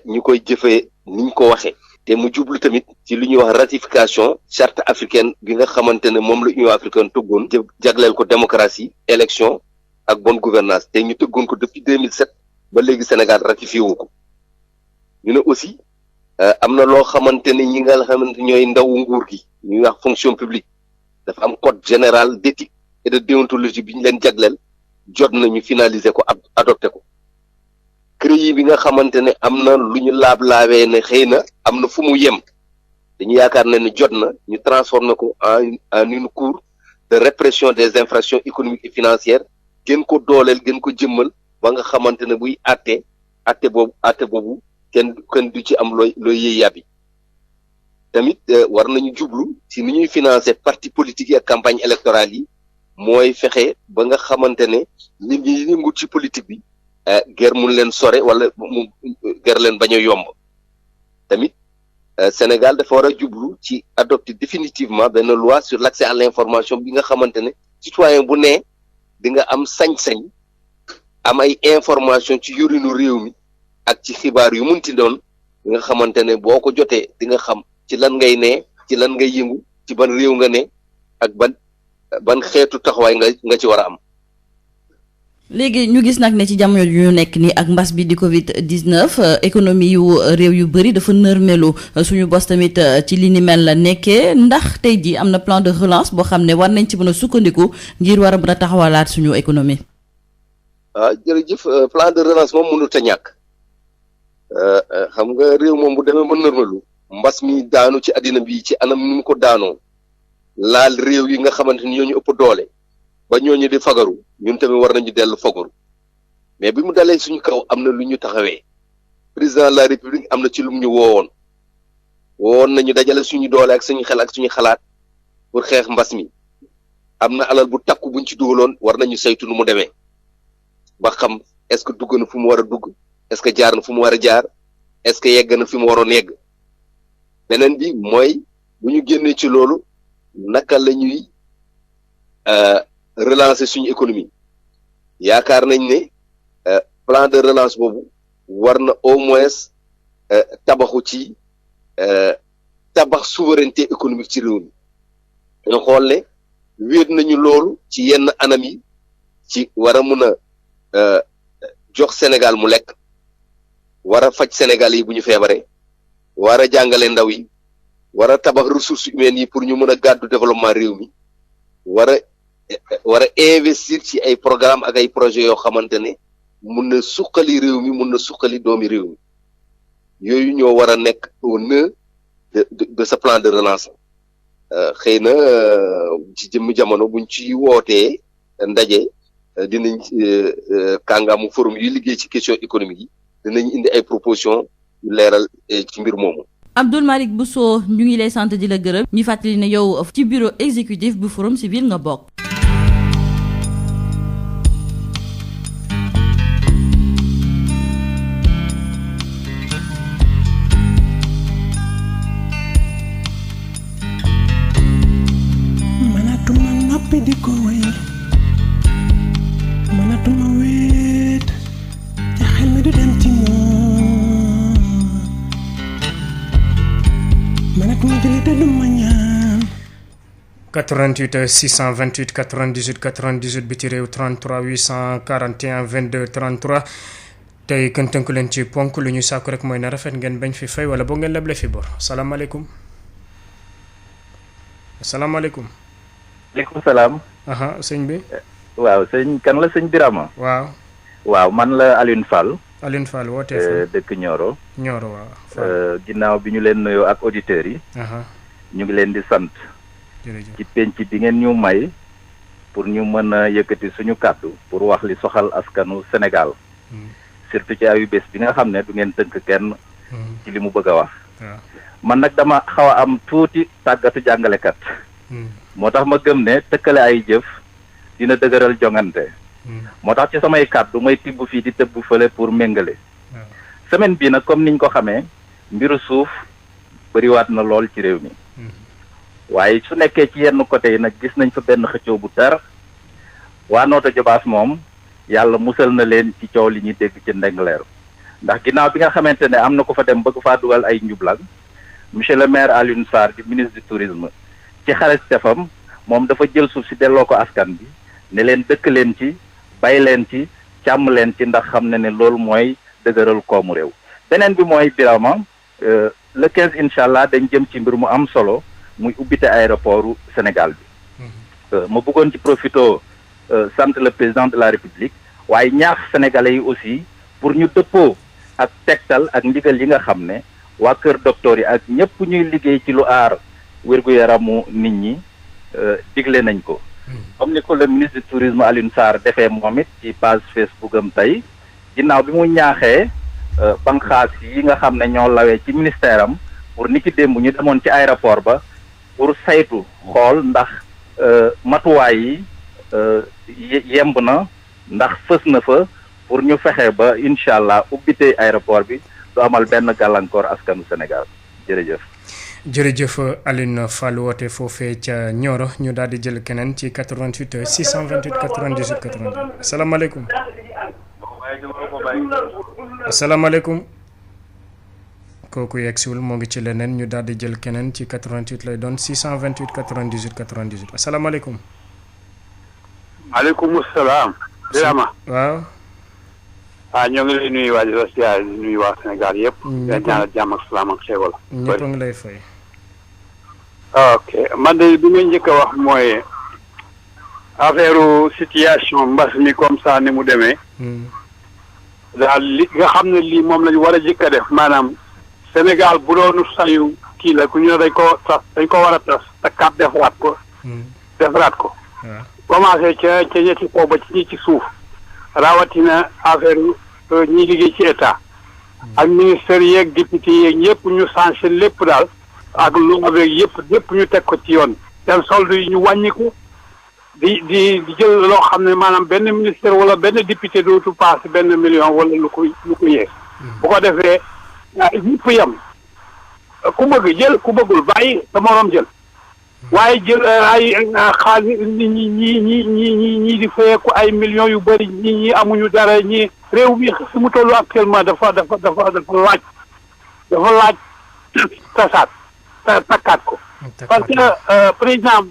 ñu koy jëfee ni ñu ko waxee te mu jublu tamit ci li ñuy wax ratification charte africaine bi nga xamante ne moom la Union africaine tëggoon jagleel ko démocratie élection ak bonne gouvernance te ñu tëggoon ko depuis 2007 ba léegi Sénégal ratifié wu ko ñu ne aussi am na loo xamante ne ñi nga xamante ñooy ndawu nguur gi ñuy wax fonction publique dafa am code général d'éthique et de déontologie bi ñu leen jagleel jot nañu finaliser ko adopté ko CREI bi nga xamante ne am na lu ñu laab-laabee ne xëy na am na fu mu yem dañu yaakaar ne jot na ñu transformer ko en une cour de répression des infractions économiques et financières gën ko dooleel gën ko jëmmal ba nga xamante ne buy àtte boobu kenn du ci am looy yëy yàbbi tamit war nañu jublu ci ni ñuy financer parti politique yi ak campagne électorale yi mooy fexe ba nga xamante ne nit ñi yëngu ci politique bi ger mun leen sore wala mu ger leen bañ a yomb tamit Sénégal dafa war a jublu ci adopter définitivement benn loi sur l'accès à l'information bi nga xamante ne citoyen bu ne di nga am sañ-sañ am ay information ci yorinu réew mi ak ci xibaar yu munti doon nga xamante ne boo ko jotee di nga xam ci lan ngay ne ci lan ngay yëngu ci ban réew nga ne ak ban xeetu taxawaay nga ci war a am. léegi ñu gis nag ne ci jamono ju ñu nekk nii ak mbas bi di Covid 19 économie yu réew yu bëri dafa nërmelu suñu bos tamit ci li ni mel la nekkee ndax tey jii am na plan de relance boo xam ne war nañ ci mën a sukkandiku ngir war a mën a taxawalaat suñu économie. jërëjëf plan de relance moom mënut a ñàkk. xam nga réew moom bu demee ba nërmalu mbas mi daanu ci àddina bi ci anam ni mu ko daanoo laal réew yi nga xamante ni ñooñu ëpp doole ba ñooñu di fagaru ñun tamit war nañu dellu fagaru mais bi mu dalee suñu kaw am na lu ñu taxawee président de la république am na ci lu mu ñu woowoon nañu dajale suñu doole ak suñu xel ak suñu xalaat pour xeex mbas mi am na alal bu takku buñ ci dugaloon war nañu saytu nu mu demee ba xam est-ce que dugg na fu mu war a dugg est-ce que jaar na fu mu war a jaar est-ce que yegg na fi mu waroon yegg beneen bi mooy bu ñu génnee ci loolu naka la ñuy relancer suñu économie yaakaar nañ ne plan de relance boobu war na au moins tabaxu ci tabax souveraineté économique ci réew mi ñu xool ne wéet nañu loolu ci yenn anam yi ci war a mun a jox Sénégal mu lekk war a faj Sénégal yi bu ñu feebaree war a jàngale ndaw yi war a tabax ressources humaines yi pour ñu mën a gàddu développement réew mi war a investir ci ay programme ak ay projets yoo xamante ne mun na suqali réew mi mun na suqali doomi réew mi yooyu ñoo war a nekk au nœud de ce plan de relance xëy na ci jëmm jamono buñ ci wootee ndaje dinañ kàngaamu forum yuy liggéey ci question économique yi dinañ indi ay propositions yu leeral ci mbir moomu. Abdoul Malick Bousso ñu ngi lay sant di la gërëm ñu fàttali ne yow ci bureau exécutif bu Forum Civil nga bokk. Mënatuma noppi di ko wéy mënatuma wéet te xel mi du dem ci moom mënatuma jëli te du ma ñaan. 88 628 98 98 bi ci réew 33 841 22 33 tey kën tënk leen ci ponk lu ñu sàkku rek mooy na rafet ngeen bañ fi fay wala boo ngeen leble fi bor salaamaaleykum. asalaamaaleykum. maaleykum salaam. sëñ bi. waaw sëñ kan la sëñ Birama. waaw man la Alioune Fall. Alioune Fall wootee fa dëkk Nioro. Nioro waaw. ginnaaw bi ñu leen nuyoo ak auditeurs yi. ñu ngi leen di sant. jërëjëf ci penc bi ngeen ñu may pour ñu mën a yëkkati suñu kàddu pour wax li soxal askanu Sénégal. surtout ci ayu bés bi nga xam ne du ngeen tënk kenn. ci li mu bëgg a wax. man nag dama xaw a am tuuti tàggatu jàngalekat. moo tax ma gëm ne tëkkale ay jëf dina dëgëral jongante. moo tax ci samay kàddu may tibb fii di tëbb fële pour méngale. semaine bi nag comme niñ ko xamee mbiru suuf bëriwaat na lool ci réew mi. waaye su nekkee ci yenn côté yi nag gis nañ fa benn xëccoo bu tar waa Notto Diobass moom yàlla musal na leen ci coow li ñuy dégg ci Ndingler ndax ginnaaw bi nga xamante ne am na ko fa dem bëgg faa dugal ay njublag monsieur le maire Alioune Sarr di ministre du tourisme ci xarañteefam moom dafa jël suuf si delloo ko askan bi ne leen dëkk leen ci bay leen ci càmm leen ci ndax xam ne ne loolu mooy dëgëral koomu réew. beneen bi mooy Birama le 15 incha allah dañ jëm ci mbir mu am solo muy ubbite aéroportu Sénégal bi. ma bëggoon ci profito sant le président de la République waaye ñaax sénégalais yi aussi pour ñu dëppoo ak tegtal ak ndigal yi nga xam ne waa kër docteur yi ak ñëpp ñuy liggéey ci lu aar wér-gu-yaramu nit ñi digle nañ ko. comme ni ko le ministre du tourisme Alioune Sarr defee moom it ci page Facebook am tey ginnaaw bi mu ñaaxee banqaas yi nga xam ne ñoo lawee ci ministère am pour ni ki démb ñu demoon ci aéroport ba pour saytu xool ndax matuwaay yi yemb na ndax fës na fa pour ñu fexe ba incha allah ubbite aéroport bi du amal benn gàllankoor askanu Sénégal jërëjëf. jërëjëf Alioune Fall woote foofee ca Nioro ñu daal di jël keneen ci 88 628 98 98 asalaamaaleykum. asalaamaaleykum. kooku yegsiwul moo ngi ci leneen ñu daal di jël keneen ci 88 lay doon 628 98 98 asalaamaaleykum. maaleykum salaam. Birama. waaw. ñoo ngi lay nuyu waa di la siyaare di nuyu waa Sénégal yëpp. ñëpp ñaanal jàmm ak salaam ak xéwal. ñëpp a ngi lay fay. ok man de bi nga njëkk a wax mooy affaire situation mbas mi comme ça ni mu demee. daal li nga xam ne lii moom lañu war a jëkk a def maanaam Sénégal bu doonu sayu kii la ku ñu ne dañ ko war a tas takkaat defaraat ko. defaraat ko. commencé ca ñetti kaw ba ci ñi ci suuf. rawatina affaire ñi liggéey ci état ak ministère yeeg député yeeg ñëpp ñu changé lépp daal ak lu avec yëpp ñu teg ko ci yoon seen solde yi ñu wàññiku di jël loo xam ne maanaam benn ministère wala benn député dootu paase benn million wala lu ko yees bu ko defee ñëpp yem ku bëgg jël ku bëggul bàyyi sa morom jël waaye jël ay xaalis ñi di fayeeku ay millions yu bëri ñi amuñu dara ñi réew mi fi mu tollu actuellement dafa laaj takkaat ko parce que président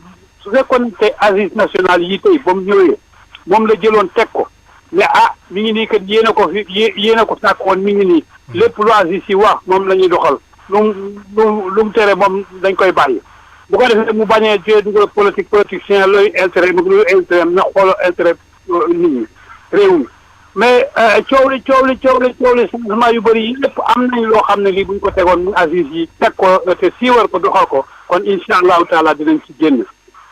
su fekkoon te assises nationales yi tey ba mu ñëwee moom la jëloon teg ko mais mi ngi nii kat yéen a ko sàkk woon mi ngi nii lépp lu assises yi wax moom la ñuy doxal lu mu tere moom dañ koy bàyyi bu ko defee mu bañee jee dugal politicien looy intérêt mu luy intérêt na xoolal intérêt nit ñi réew mi mais coow li changement yu bëri yi lépp am nañ loo xam ne lii buñ ko tegoon mu assises yi teg ko te siiwal ko doxal ko kon incha allahu taala dinañ ci génn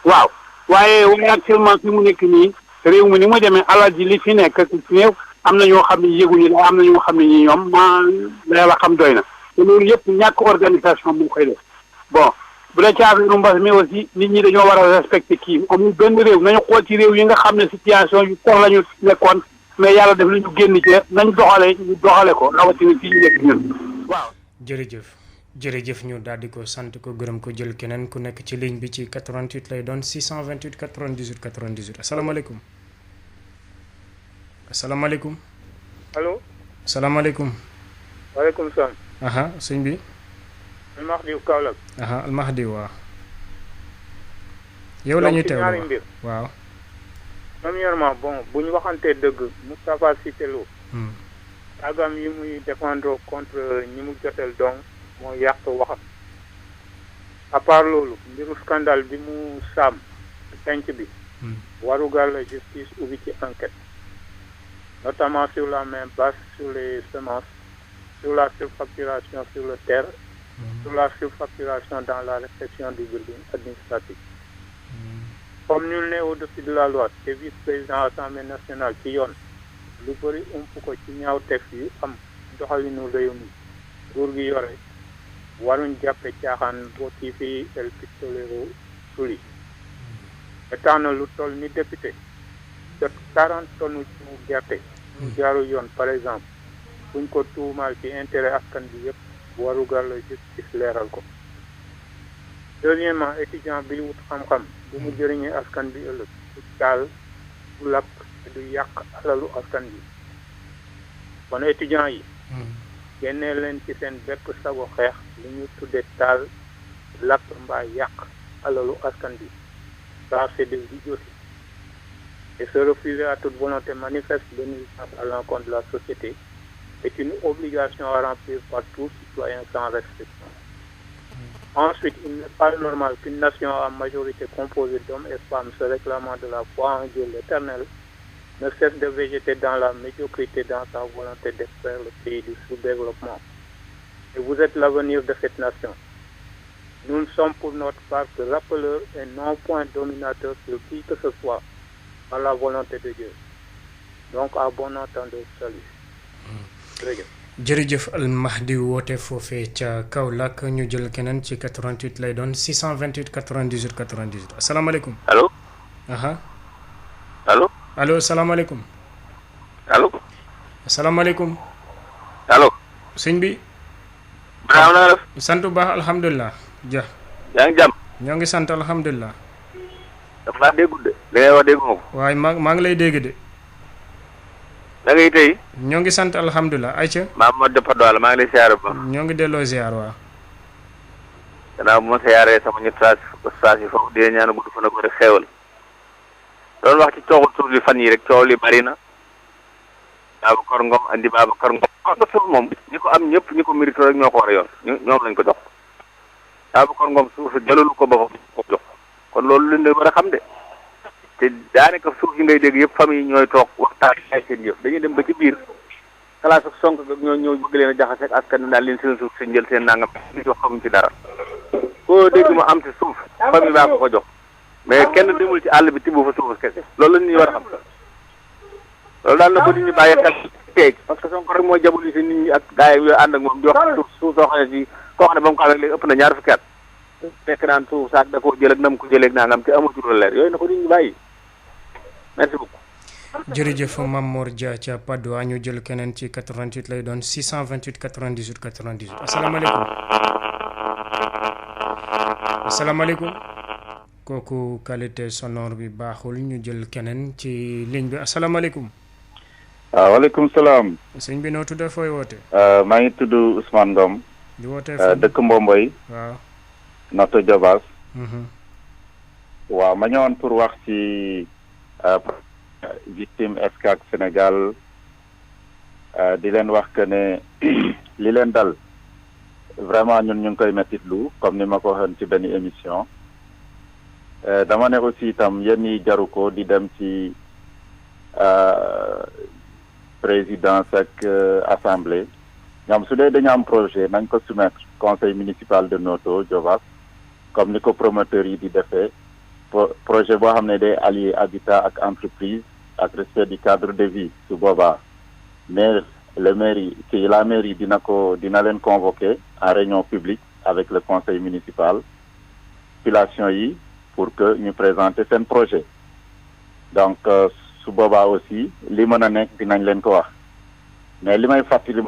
waaw waaye actuellement fi mu nekk nii réew mi ni mu demee alal ji li fi nekk ci néew am na ñoo xam ne yëguñu la am na ñoo xam ne ñi ñoom la yàlla xam doy na te loolu yëpp ñàkk organisation mu koy def bon bu dee ci affaire mbas mi aussi nit ñi dañoo war a respecté kii amul benn réew nañu xool ci réew yi nga xam ne situation yu tor la ñu nekkoon mais yàlla def li ñu génn ci nañ doxale ko rawatina fii ñu nekk ñun waaw. jërëjëf ñu daal di ko sant ko gërëm ko jël keneen ku nekk ci ligne bi ci 88 lay doon 628 98 98 asalaamaaleykum. asalaamaaleykum. allo. asalaamaaleykum. waaleykum salaam. sëñ bi. Almahdi Kaolack. Almahdi waaw. yow la ñuy teewlu ñaari mbir. waaw. premièrement bu ñu waxantee dëgg Moustapha Cissé Lo. agam yi muy défendre contre ñi mu jotel donc moo yàq waxam. à part loolu mbiru scandale bi mu saam penc bi. warugal la justice ubbi ci enquête. notamment sur la main basse sur les semences, sur la surfacturation sur le terre, sur la surfacturation dans la réception du building administratif. Comme nul n'est au-dessus de la loi, te vice-président Assemblée nationale ci yoon lu bëri ump ko ci ñaaw teg yu am doxalinu réew mi nguur gi yore waruñ jàppe caaxaan boo tii fi el pistolero suli ba tax na lu toll ni député jot 40 tonnes ci gerte ñu jaaru yoon par exemple buñ ko tuumaal ci intérêt askan bi yëpp warugal la justice leeral ko. Deuxièmement, étudiant bi wut xam-xam bu mu jëriñee askan bi ëllëg du taal du lakk du yàq alalu askan bi kon étudiant yi génnee leen ci seen bépp sago xeex li ñu tudde taal lakk mbaa yàq alalu askan bi ça c'est de l'idiotie. Et se refuser à toute volonté manifeste de nuisance à l'encontre de la société est une obligation à remplir par tout citoyen sans restriction. Ensuite, il n'est pas normal qu'une nation à majorité composée d'hommes et femmes se réclamant de la foi en Dieu l'Éternel ne cesse de végéter dans la médiocrité dans sa volonté d'extraire le pays du sous-développement. Et vous êtes l'avenir de cette nation. Nous ne sommes pour notre part que rappeleurs et non point dominateurs sur qui que ce soit à la volonté de Dieu. Donc à bon entendeur, salut. jërëjëf Almahdi woote foofee ca Kaolack ñu jël keneen ci 88 lay doon 628 98 98 asalaamaaleykum. allo. allo. allo salaamaaleykum. allo. asalaamaaleykum. allo. sëñ bi. bravo na def. sant bu baax alhamdulilah. ja. yaa ngi jàmm. ñoo ngi sant alhamdulilah. dafa laa déggul de. li ngay wax déggu ma ko. waaye maa ngi lay dégg de. da ngay tey. ñoo ngi sant alhamdulilah ayca. ma dëppa doole maa ngi lay siyaare ba. ñoo ngi delloo ziar waa. gannaaw bu ma siyaaree sama ñett saa si foofu di ñaan gudd fan ak rek xeewal. doon wax ci coowul suuf li fan yi rek coow li bari na. Babacar Ngom andi Babacar Ngom. wax nga suuf moom ñi ko am ñëpp ñi ko mérito rek ñoo ko war a yor ñoom lañ ko jox. Babacar Ngom suuf jëlalu ko boppam ko jox kon loolu lañ leen war a xam de. te daanaka suuf yi ngay dégg yëpp famille ñooy toog waxtaan ay seen yëf dañuy dem ba ci biir xalaat ak sonk ñoo ñëw bëgg leen a jaxase ak askan wi daal leen seen suuf seen jël seen nangam li jox xamuñ ci dara koo dégg mu am ci suuf famille baa ko jox mais kenn demul ci àll bi tibb fa suuf kese loolu la ñuy war a xam loolu daal na ko nit ñi bàyyi xel teeg parce que sonko rek mooy jabuli si nit ñi ak gars yi yooyu ànd ak moom di wax suuf soo xam ne si koo xam ne ba mu ko amee léegi ëpp na ñaar fukki at fekk naan suuf saak da koo jël ak nam ko jëlee ak nangam te amatul leer yooyu na ko nit ñi bàyyi. merci beaucoup. jërëjëf Mamor Dia ca Padoa ñu jël keneen ci 88 lay doon 628 98 98 asalaamaaleykum. asalaamaaleykum. kooku qualité sonore bi baaxul ñu jël keneen ci ligne bi asalaamaaleykum. waaleykum salaam. sëñ bi noo tudd fooy woote. maa ngi tudd Ousmane Ngom. di wootee fan dëkk Mbomboy. waaw. Noto Diobass. waaw ma ñëwoon pour wax ci victime SCAC Sénégal di leen wax que ne li leen dal vraiment ñun ñu ngi koy mettitlu comme ni ma ko waxoon ci benn émission. dama ne aussi itam yéen ñi jaru ko di dem ci présidence ak assemblée ñoom su dee dañu am projet nañ ko soumettre conseil municipal de Noto Diobass comme ni ko promoteur yi di defee projet boo xam ne day allier habitat ak entreprise ak respect du cadre de vie su boobaa mais la mairie dina leen convoquer en réunion publique avec le conseil municipal population yi pour que ñu présenter seen projet donc su boobaa aussi li mën a nekk dinañ leen ko wax mais li may fàttali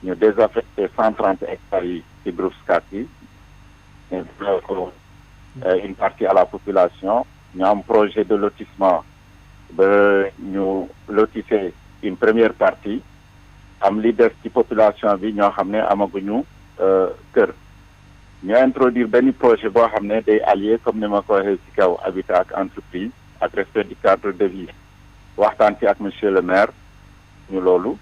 ñu désaffecté 130 hectares yi ci groupe SCAC yi ko une partie à la population ñu am projet de lotissement ba ñu lotissé une première partie am li des ci population bi ñoo xam ne amaguñu kër ñu introduire benn projet boo xam ne day allier comme ni ma ko waxee ci kaw habitat ak entreprise ak respect du cadre de vie waxtaan ci ak monsieur le maire ñu loolu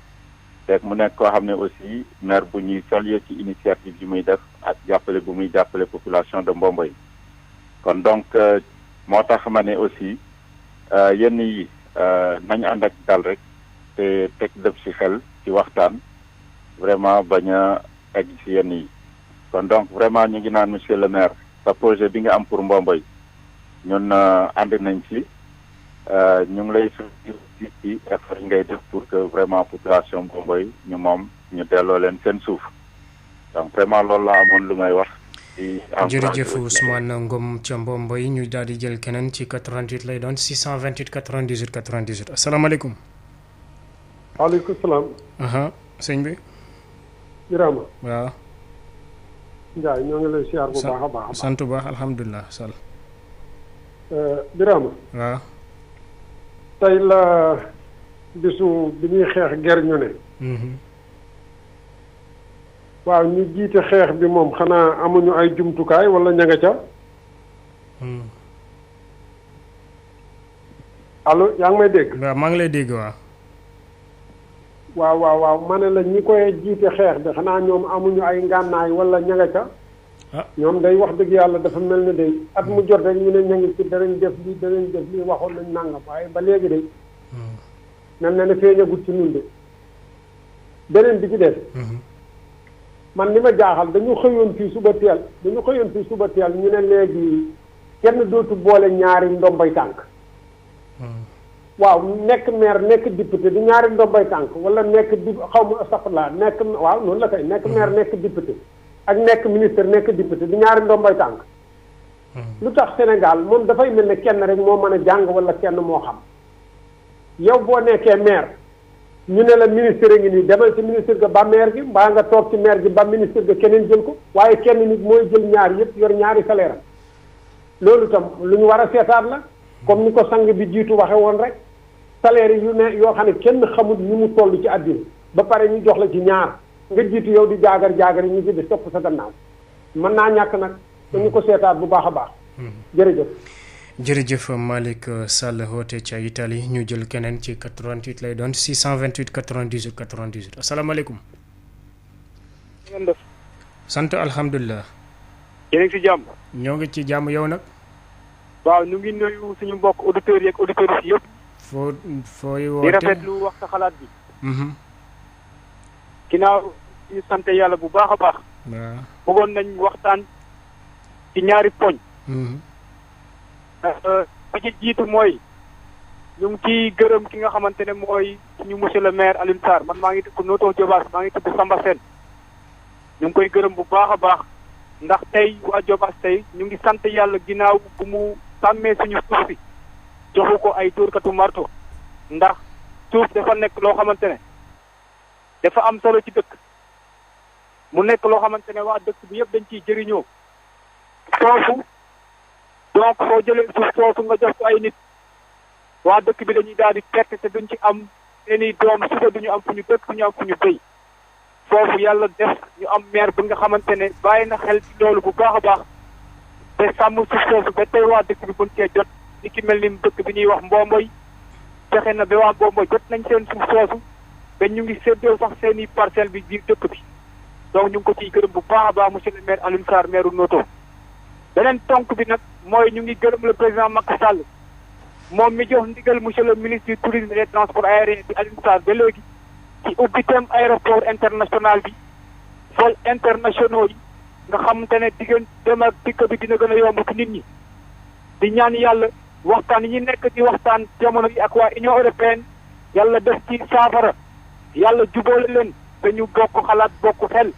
fekk mu nekk koo xam ne aussi maire bu ñuy saluer ci initiative yi muy def ak jàppale bu muy jàppale population de Mbomboy kon donc moo tax ma ne aussi yenn yi nañ ànd ak dal rek te teg def ci xel ci waxtaan vraiment bañ a egg ci yenn yi kon donc vraiment ñu ngi naan monsieur le maire sa projet bi nga am pour Mbomboy ñun ànd nañ ci ñu ngi lay ci effort yi ngay def pour que vraiment population Mbomboy ñu moom ñu delloo leen seen suuf donc vraiment loolu laa amoon lu may wax. jërëjëf Ousmane Ngom ca Mbomboy ñu daal di jël keneen ci 88 lay doon 628 98 98 asalaamaaleykum. waaleykum salaam. sëñ bi. Birama. waaw. Ndiaye ñoo ngi lay siyaar bu baax a baax. sant bu baax alhamdulilah Sall. Birama. waaw. tey la bisu bi ñuy xeex ger ñu ne. waaw ñu jiite xeex bi moom xanaa amuñu ay jumtukaay wala ña nga ca. allo yaa ngi may dégg. waaw maa ngi lay dégg waaw. waaw ma ne la ñi koy jiite xeex bi xanaa ñoom amuñu ay ngànnaay wala ña nga ca. ñoom day wax dëgg yàlla dafa mel ni day at mu jot rek ñu ne ña ngi ci danañ def lii waxoon nañ nangam waaye ba léegi day. mel na ne feeñagut ci ñun de. beneen bi ci des. man li ma jaaxal dañu xëyoon fii suba teel ñu ne léegi kenn dootu boole ñaari ndombay tànk. waaw nekk maire nekk député di ñaari ndombay tànk wala nekk di xaw ma astafurlah nekk waaw noonu la kay nekk maire nekk député ak nekk ministre nekk député di ñaari ndombay tànk. lu tax Sénégal moom dafay mel ne kenn rek moo mën a jàng wala kenn moo xam yow boo nekkee maire. ñu ne la ministre ngi nii demal ci ministre ga ba maire gi mbaa nga toog ci maire gi ba ministre ga keneen jël ko waaye kenn nit mooy jël ñaar yëpp yor ñaari salaire loolu tam lu ñu war a seetaat la comme ni ko sang bi jiitu waxe woon rek salaire yu ne yoo xam ne kenn xamul ni mu toll ci àddina ba pare ñu jox la ci ñaar nga jiitu yow di jaagar ñu ci di topp sa gannaaw mën naa ñàkk nag dañu ko seetaat bu baax a baax jërëjëf. jërëjëf Malick Sall woote ca Italie ñu jël keneen ci 88 lay doon 628 98 98 asalaamaaleykum. ngeen def. sant alhamdulilah. yéen a ngi ci jàmm. ñoo ngi ci jàmm yow nag. waaw ñu ngi nuyu suñu mbokk auditeurs yi ak auditrices yëpp. fooy woote di rafetlu wax sa xalaat bi. ginnaaw ñu sant yàlla bu baax a baax. waaw bëggoon nañ waxtaan ci ñaari poñ. ba ci jiitu mooy ñu ngi ciy gërëm ki nga xamante ne mooy suñu monsieur le maire Alioune Sarr man maa ngi tudd Noto Diobass maa ngi tudd Samba Sène ñu ngi koy gërëm bu baax a baax ndax tey waa Diobass tey ñu ngi sant yàlla ginnaaw bu mu sàmmee suñu suuf si joxu ko ay tuurkatu marto ndax suuf dafa nekk loo xamante ne dafa am solo ci dëkk mu nekk loo xamante ne waa dëkk bi yëpp dañ ciy jëriñoo foofu donc soo jëlee suuf soosu nga jox ko ay nit waa dëkk bi dañuy daal di perte te duñ ci am seeni doom suba duñu am fu ñu dëkk duñu am fu ñu béy foofu yàlla def ñu am maire bi nga xamante ne bàyyi na xel ci loolu bu baax a baax te sàmm suuf soosu ba tey waa dëkk bi buñ cee jot ni ki mel ni dëkk bi ñuy wax Mbomboy fexe na ba waa Mbomboy jot nañ seen suuf soosu ba ñu ngi séddoo sax seeni parcelle bi biir dëkk bi donc ñu ngi ko ciy gërëm bu baax a baax monsieur le maire Alioune Sarr maire Noto beneen tonk bi nag mooy ñu ngi gërëm le président Macky Sall moom mi jox ndigal monsieur le ministre du tourisme et des transports aériens bi Alioune Sarr ba léegi ci ubbitem aéroport international bi vol internationaux yi nga xamante ne diggante dem ak dikk bi dina gën a yomb ci nit ñi di ñaan yàlla waxtaan yi nekk di waxtaan jamono yi ak waa Union européenne yàlla def ci saafara yàlla jubóole leen dañu bokk xalaat bokk xel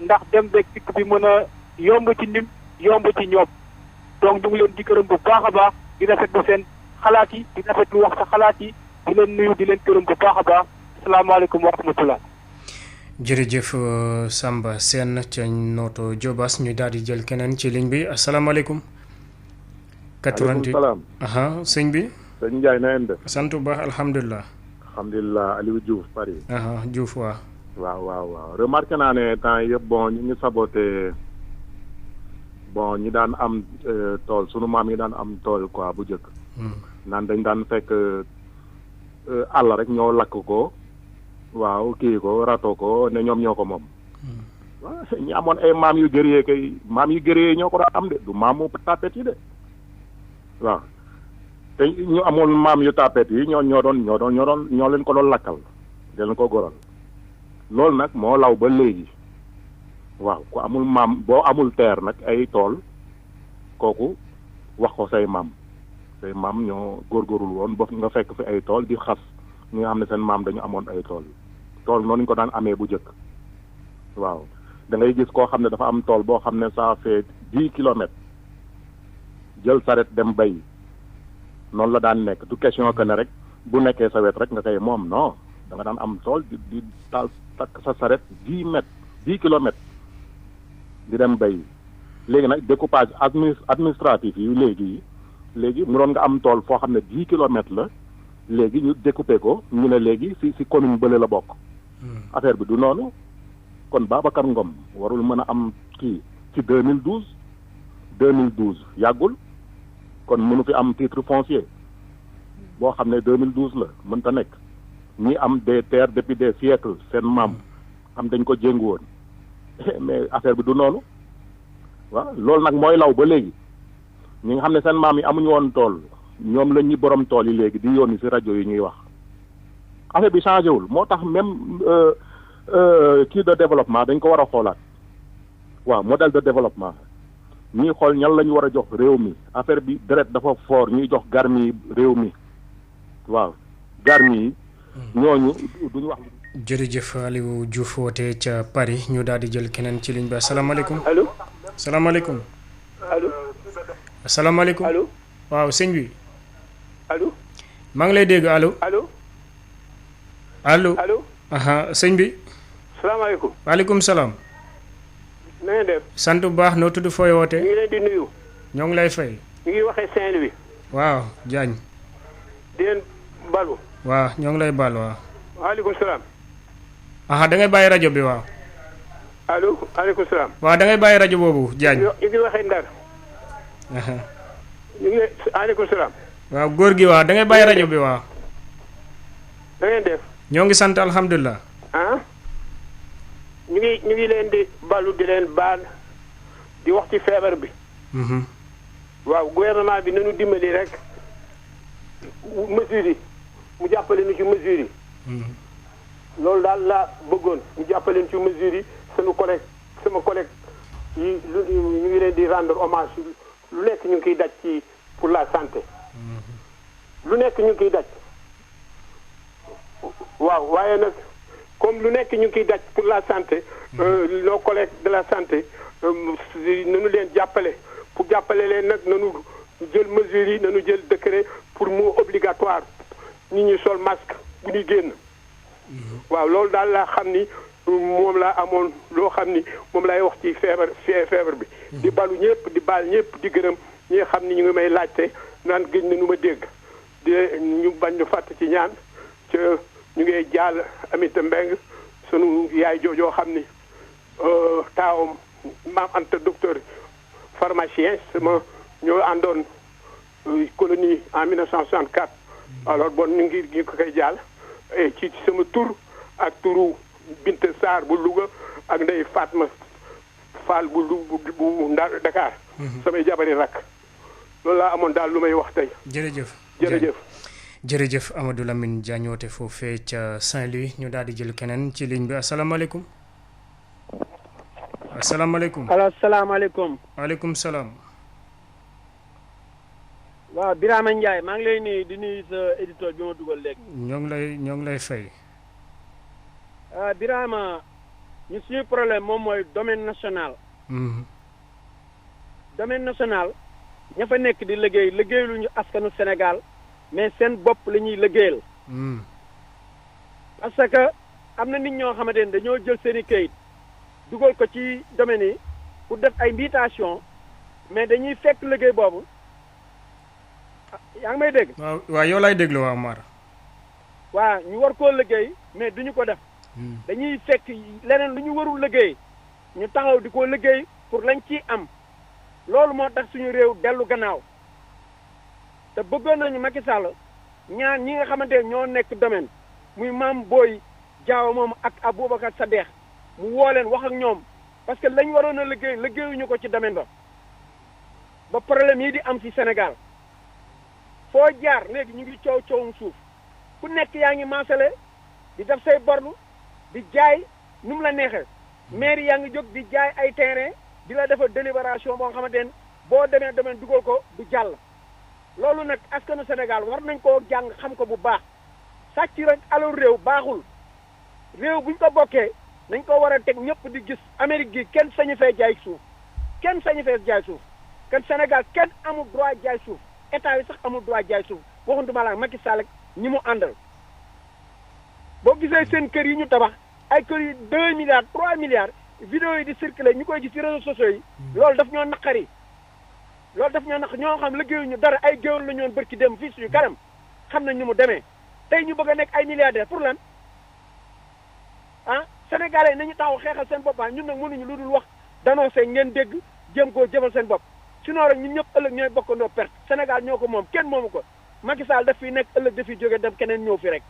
ndax dem beeg dikk bi mën a yomb ci nim yomb ci ñoom donc ñu ngi leen di gërëm bu baax a baax di rafetlu seen xalaat yi di rafetlu wax sa xalaat yi di leen nuyu di leen gërëm bu baax a baax asalaamaaleykum wa rahmatullah. jërëjëf Samba Sène ca Noto Diobass ñu daal di jël keneen ci ligne bi asalaamaaleykum. 88 aha sëñ bi. sëñ Ndiaye na ngeen def. sant bu baax alhamdulilah. alhamdulilah Aliou Diouf Paris. aha Diouf waaw. waaw remarqué naa ne temps yëpp bon ñu ngi saboté bon ñi daan am tool sunu maam yi daan am tool quoi bu njëkk. naan dañ daan fekk àll rek ñoo lakk ko. waaw kii ko rato ko ne ñoom ñoo ko moom. waaw ñi amoon ay maam yu gërëyee kay maam yu gërëyee ñoo ko daan am de du maamu tapet yi de waaw te ñu amoon maam yu tapet yi ñoo leen ko doon lakkal di leen ko goral loolu nag moo law ba léegi waaw ku amul maam boo amul teer nag ay tool kooku wax ko say maam ñoo góorgóorlu woon ba nga fekk fi ay tool di xas ñi nga xam ne seen maam dañu amoon ay tool noonu ñu ko daan amee bu njëkk waaw da ngay gis koo xam ne dafa am tool boo xam ne ça fait 10 kilomètres jël saret dem bay noonu la daan nekk du question que ne rek bu nekkee sa wet rek nga koy moom non da nga daan am tool di taal takk sa saret 10 kilomètres di dem bay léegi nag découpage administratif yi léegi mu doon nga am tool foo xam ne 10 kilomètres la léegi ñu découpé ko ñu ne léegi si commune bële la bokk affaire bi du noonu kon Babacar Ngom warul mën a am kii ci 2012 yàggul kon mënu fi am titre foncier boo xam ne 2012 la mënta nekk ñi am des terres depuis des siècles seen maam am dañ ko jéngu woon mais affaire bi du noonu waaw loolu nag mooy law ba léegi ñi nga xam ne seen maam yi amuñu woon tool ñoom la ñi borom tool yi léegi di yónni ci rajo yi ñuy wax affaire bi changé wul moo tax même kii de développement dañ ko war a xoolaat waaw modèle de développement ñuy xool ñan la ñu war a jox réew mi affaire bi deret dafa fort ñuy jox garmi yi réew mi waaw garmi yi ñooñu duñu wax. jërëjëf Aliou Diouf woote ca Paris ñu daal di jël keneen ci ligne bi asalaamaaleykum. allo. salaamaaleykum. allo. asalaamaaleykum. allo. waaw sëñ bi. allo. maa ngi lay dégg allo. allo. allo. allo. aha sëñ bi. salaamaaleykum. waaleykum salaam. na ngeen def. sant bu baax noo tudd fooy woote. ñu ngi leen di nuyu. ñoo ngi lay fay. ñu ngi waxee Saint-Louis. waaw Diagne. di leen balu. waaw ñoo ngi lay baal waaw. waaleykum salaam. aha da ngay bàyyi rajo bi waaw. allo waaleykum salaam. waaw da ngay bàyyi rajo boobu Diagne. ñu ngi waxee Ndar. ñu ngi waaleykum salaam. waaw góor gi waaw da ngay bàyyi rajo bi waaw. da ngeen def. ñoo ngi sant alhamdulilah. ah. ñu ngi leen di balu di leen baal di wax ci feebar bi. waaw gouvernement bi nañu dimbali rek mesures yi mu jàppale nu ci mesures yi. loolu daal la bëggoon mu jàppale nu ci mesures yi sama collègue yi ñu ngi leen di rendre hommage lu nekk ñu ngi koy daj ci pour la santé. lu nekk ñu ngi koy daj. waaw waaye nag comme lu nekk ñu ngi koy daj pour la santé. nos collègues de la santé nanu leen jàppale pour jàppale leen nag nanu jël mesures yi nanu jël décret pour mu obligatoire nit ñi sol masque bu ñuy génn. waaw loolu daal laa xam ni moom laa amoon loo xam ni moom laay wax ci feebar bi. di balu ñëpp di baal ñëpp di gërëm ñi nga xam ni ñu ngi may laajte naan gëj na nu ma dégg di ñu bañ ñu fàtt ci ñaan ca ñu ngi jaal Aminata Mbengue sunu yaay joojoo xam ni taawam maam Anta docteur pharmacien sama ñoo àndoon colonie en 1964 alors bon ñu ngi ko koy jaal ci sama tur ak turu Binta Sarr bu Louga ak Ndeye Fatma Fall bu Dakar. samay jabari rakk loolu laa amoon daal lu may wax tey. jërëjëf Amadou Lamine Diagne woote foofee ca Saint-Louis ñu daal di jël keneen ci ligne bi asalaamaaleykum. asalaamaaleykum. salaamaaleykum. waaleykum salaam. waaw Birama Ndiaye maa ngi lay nuyu di nuyu sa éditeur bi ma dugal léegi. ñoo ngi lay fay. Birama ñu suñu problème moom mooy domaine national. domaine national ña fa nekk di liggéeyluñu askanu Sénégal mais seen bopp la ñuy liggéeyal. parce que am na nit ñoo xamante ne dañoo jël seen i kayit dugal ko ci domaine yi pour def ay invitation mais dañuy fekk liggéey boobu yaa ngi may dégg. waaw yow laay déglu waa Mar. waaw ñu war koo liggéey mais duñu ko def. dañuy fekk leneen lu ñu warul liggéey ñu taxaw di ko liggéey pour lañ ciy am loolu moo tax suñu réew dellu gannaaw te bëggoon nañu Macky Sall ñaan ñi nga xamante ne ñoo nekk domaine muy Mame Boye Diao moom ak Aboubacar Sadekh mu woo leen wax ak ñoom parce que lañ waroon a liggéeyuñu ko ci domaine ba problème yi di am ci Sénégal foo jaar léegi ñu ngi coowum suuf ku nekk yaa ngi maasale di def say borlu di jaay nu mu la neexee maire yaa ngi jóg di jaay ay terrain di la defal délibération boo xamante ne boo demee domaine dugal ko du jàll loolu nag askanu Sénégal war nañ koo jàng xam ko bu baax sàcc rek alalu réew baaxul réew buñ ko bokkee nañ ko war a teg ñëpp di gis Amérique gi kenn sañu fee jaay suuf kenn kan Sénégal kenn amul droit jaay suuf état yi sax amul droit jaay suuf waxuntuma la Macky Sall ak ñi mu àndal boo gisee seen kër yi ñu tabax ay kër yi 2 milliards 3 milliards vidéo yi di circuler ñu koy gis ci réseaux sociaux yi loolu daf ñoo naqari ñoo xam liggéeyuñu dara ay géwél la ñoon bërki dem fii suñu kanam xam nañ ni mu demee tey ñu bëgg a nekk ay milliardaires pour lan sénégalais nañu taxaw xeexal seen bopp ñun nag mënuñu lu dul wax dénoncer ngeen dégg jéem koo jëmal seen bopp sinon rek ñun ñëpp ëllëg ñooy bokkandoo perte Sénégal ñoo ko moom kenn moomu ko Macky Sall daf fi nekk ëllëg daf fi jóge dem keneen ñëw fi rek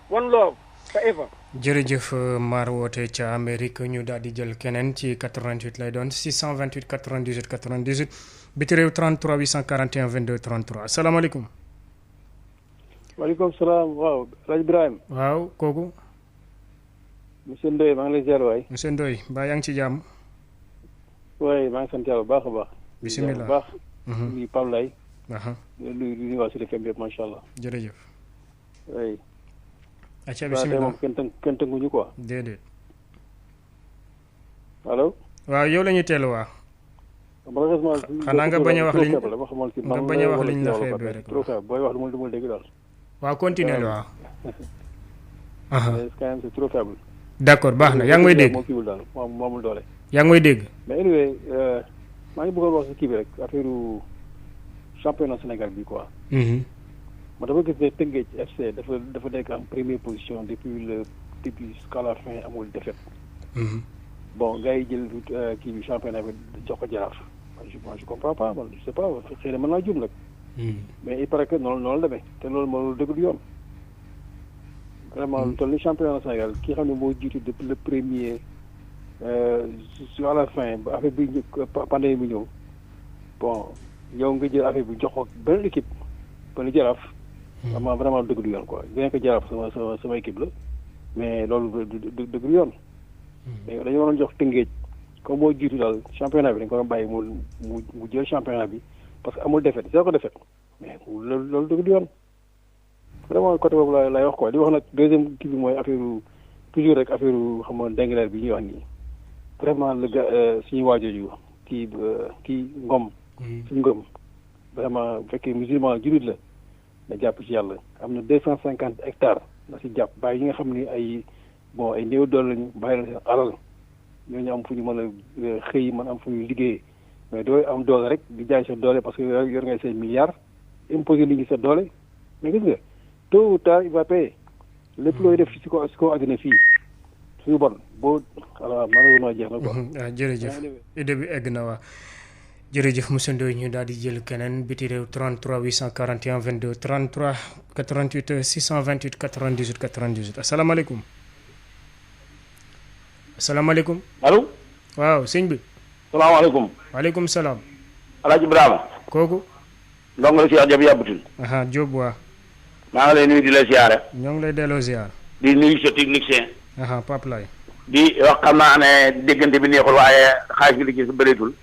one love forever. jërëjëf Mar woote ca Amérique ñu daal di jël keneen ci 88 lay doon 628 98 98 biti réew 33 841 22 33 asalaamaaleykum. waaleykum salaam waaw rajo Ibrahima. waaw kooku. monsieur Ndoye maa ngi lay ziar waay. monsieur Ndoye mbaa yaa ngi ci jàmm. waay maa ngi sant yàlla bu baax a baax. bisimilah bu baax. nuyu Pape Lay. nuyu waa Sud FM yëpp macha allah. jërëjëf. oui. acca bisimilah moom kenn tënkuñu quoi. déedéet. allo. waaw yow la ñuy teelu waa. xanaa nga bañ a wax liñ nga bañ a wax liñ la xeebee rek. booy wax du ma dégg daal. waaw continuer waaw. c'est trop faible. d'accord baax na yaa ngi may dégg. moo kiiwul daal moomul doole. yaa ngi may dégg. mais anyway maa ngi bëggoon wax si kii bi rek affaire championnat Sénégal bi quoi. ma dafa gis ne Teungueth FC dafa nekk en première position depuis jusqu'à la fin amul défaite. bon gars yi jël kii bi championnat bi jox ko Jaraaf. je comprends pas man je sais pas xëy na mën naa juum nag. mais il paraît que noonu la demee te loolu moo dëgg du yoon. vraiment lu toll ni championnat Sénégal ki xam ne moo jiitu depuis le premier à la fin ba affaire bi pandémie bi ñëw bon yow nga jël affaire bi jox ko benn équipe benn Jaraaf. vraiment dëgg du yoon quoi bien que Jaraaf sama équipe la mais loolu dëgg du yoon. mais dañu waroon jox Teungueth comme moo jiitu daal championnat bi dañ ko doon bàyyi mu jël championnat bi parce que amul défaite zéro défaite mais loolu dëgg du yoon. vraiment côté boobu lay wax quoi di wax nag deuxième kii bi mooy affaire toujours rek affaire xam nga Ndingler bi ñuy wax nii vraiment le gars suñu waajooju kii Ngom. suñu Ngom vraiment bu fekkee musulman jullit la na jàpp ci yàlla am na 250 hectares na si jàpp bàyyi yi nga xam ni ay bon ay néew doole lañu bàyyi la seen alal ñooñu am fu ñu mën a xëy mën am fu ñu liggéeyee mais dooy am doole rek di jaay sa doole parce que yor ngay say milliards imposé li ngi sa doole mais gis nga tôt ou tard il va payer lépp looy def si ko àddina fii suñu bon boo alors malheureusement jeex na quoi. waaw jërëjëf idée bi egg na waa jërëjëf monsieur Ndoye ñu daal di jël keneen biti réew 33 841 22 33 88 628 98 98 asalaamaaleykum. asalaamaaleykum. allo. waaw sëñ bi. salaamaaleykum. waaleykum salaam. El Hadj Ibrahima. kooku. ndongo la Cheikh Diop yàbbutul. Diop waa. maa ngi lay nuyu di la ziare. ñoo ngi lay delloo ziar. di nuyu sa technicien. Pape Lay. di wax xam naa ne déggante bi neexul waaye xaalis bi li ci bëreetul.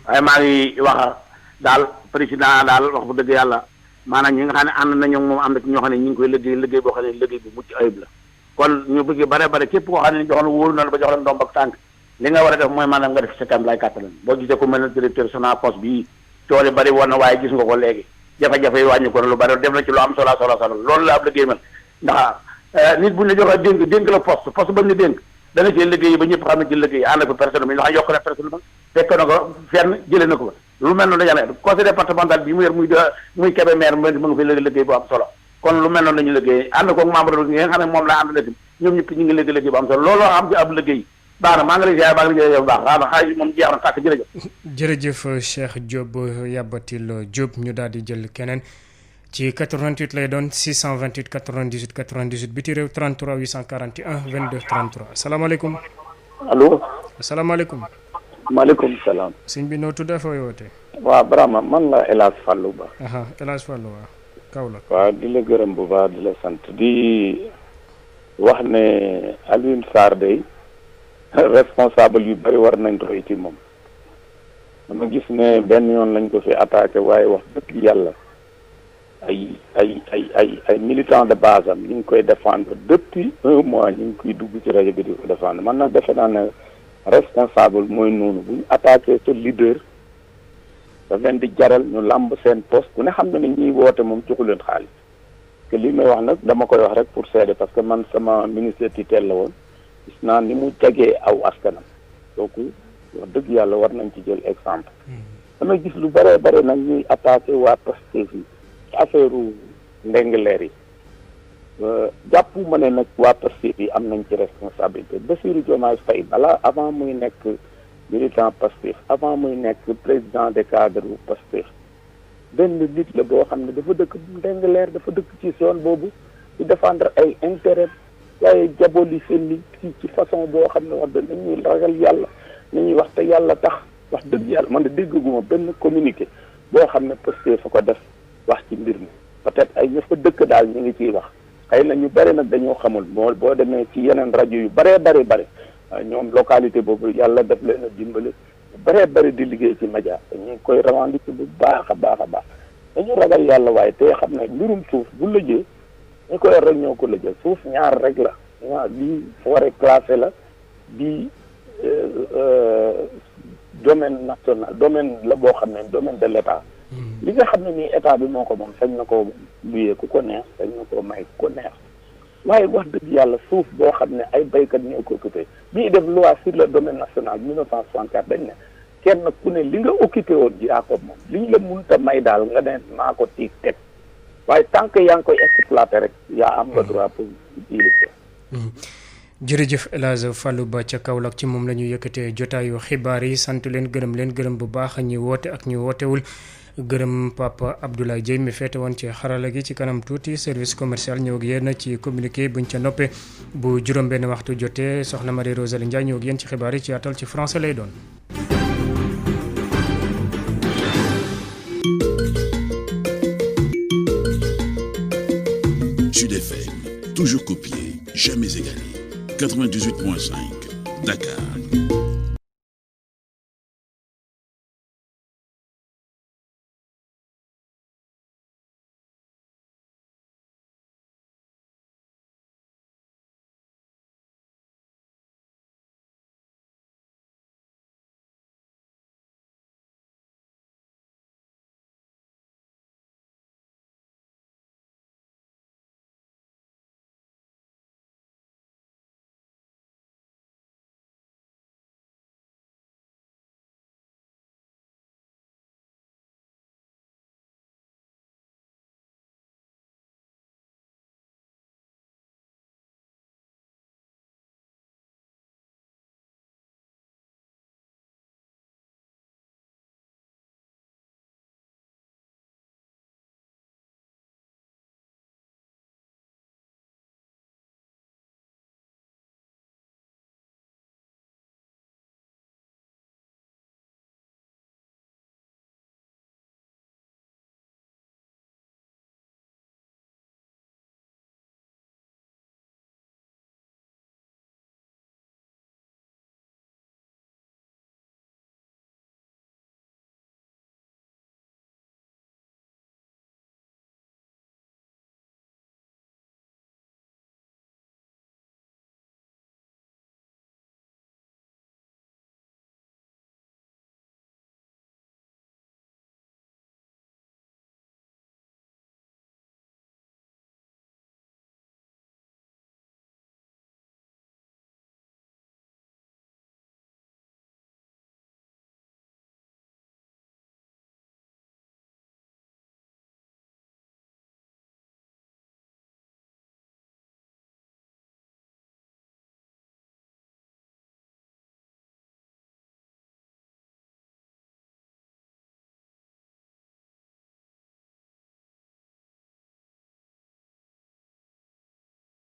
waaye maa ngi wax daal président daal wax bu dëgg yàlla maanaam ñi nga xam ne ànd nañu moom am na ci ñoo xam ne ñu ngi koy liggéey boo xam ne liggéey bu mucc ayib la kon ñu bëgg bare képp koo xam ne jox na wóoru na la ba jox la ndomb ak tànk li nga war a def mooy maanaam nga def sa kam lay kàttalan boo gisee ku mel ne directeur Sonacos bii coole bari woon na waaye gis nga ko léegi jafe-jafe yi wàññi ko na lu bari def na ci lu am solo loolu la ab liggéey man ndax nit buñ la joxee dénk la poste bañ la dénk dana ci liggéey ba ñëpp xam ne ci liggéey ànd ak personnel bi ndax yokk na personnel ba fekk na ko fenn jëlee na ko ba lu mel noonu dañu ne conseil départemental bi mu yor muy Kébémer mu ngi fi liggéey bu am solo kon lu mel noonu la ñu liggéey ànd koog membre bi nga xam ne moom laa ànd na ñoom ñëpp ñu ngi liggéey bu am solo looloo am ci ab liggéey baax na maa ngi lay ziar maa ngi lay bu baax waaw na xaalis moom jeex na tàkk jërëjëf Cheikh Diop Yabatil Diop ñu daal di jël keneen ci 88 lay doon 628 98 98 biti réew 33 841 22 33 asalaamaaleykum. allo. asalaamaaleykum. maaleykum salaam. sëñ bi noo tudd fooy wootee. waaw Brahma man la El Hadj Fallou Ba. El Hadj Fallou waaw Kaolack. waaw di la gërëm bu baax di la sant di wax ne Alioune Sarr day responsable yu bëri war nañ roy ci moom dama gis ne benn yoon lañ ko fi attaqué waaye wax dëgg yàlla ay militant de base am ñu ngi koy défendre depuis 1 mois ñu ngi koy dugg ci rajo bi di ko défendre man nag defe naa ne responsable mooy noonu bu ñu attaqué sa leader daf leen di jaral ñu làmb seen poste ku ne xam na ne ñuy woote moom joxu leen xaalis que li may wax nag dama koy wax rek pour seede parce que man sama ministère tutelle la woon gis naa ni mu jagee aw askanam donc wax dëgg yàlla war nañ ci jël exemple damay gis lu bëree bëri nag ñuy attaqué waa Pastef yi ci affaire ndengleer yi jàpp ma ne nag waa Pastef yi am nañ ci responsabilité Bassirou Diomaye Faye balaa avant muy nekk militant Pastef avant muy nekk président des cadres bu Pastef benn nit la boo xam ne dafa dëkk ndengleer dafa dëkk ci zone boobu di défendre ay intérêt waaye jaboli seen nit ci façon boo xam ne wax dëgg nañuy ragal yàlla nañuy wax te yàlla tax wax dëgg yàlla man de dégguma benn communiqué boo xam ne Pastef fa ko def wax ci mbir mi peut-être ay ña fa dëkk daal ñu ngi ciy wax xëy na ñu bëri nag dañoo xamul boo demee ci yeneen rajo yu bëree bëri ñoom localité boobu yàlla def leen a dimbali bëree bëri di liggéey ci média ñu ngi koy revendiquer bu baax a baax dañu ragal yàlla waaye te xam ne mbirum suuf bu lëjee ñu ko yor rek ñoo ko lëjee suuf ñaar rek la waaw bii forêt classée la bii domaine national domaine la boo xam ne domaine de l'état li nga xam ne nii état bi moo ko moom sañ na ko luyee ku ko neex sañ na koo may ku ko neex waaye wax dëgg yàlla suuf boo xam ne ay béykat ñoo ko occupé bii def loi sur le domaine national 1964 dañ ne kenn ku ne li nga occupé woon ji yaa ko moom li ñu la mënta may daal nga ne maa ko tiig teg waaye tant que yaa ngi koy exploité rek yaa am nga droit pour utiliser. jërëjëf El Hadj Fallou Ba ca Kaolack ci moom la ñu yëkkatee jotaayu xibaar yi sant leen gërëm bu baax ñi woote ak ñi wootewul gërëm Papa Abdoulaye Dieye mi féete woon ci xarala gi ci kanam tuuti service commercial ñëw ak yéen ci communiqué buñ ca noppee bu juróom-benn waxtu jotee soxna Marie Rosalie Ndiaye ñëw ak yéen ci xibaar yi ci yaatal ci français lay doon. Sud FM, toujours copié, jamais égalé. 98.5, Dakar.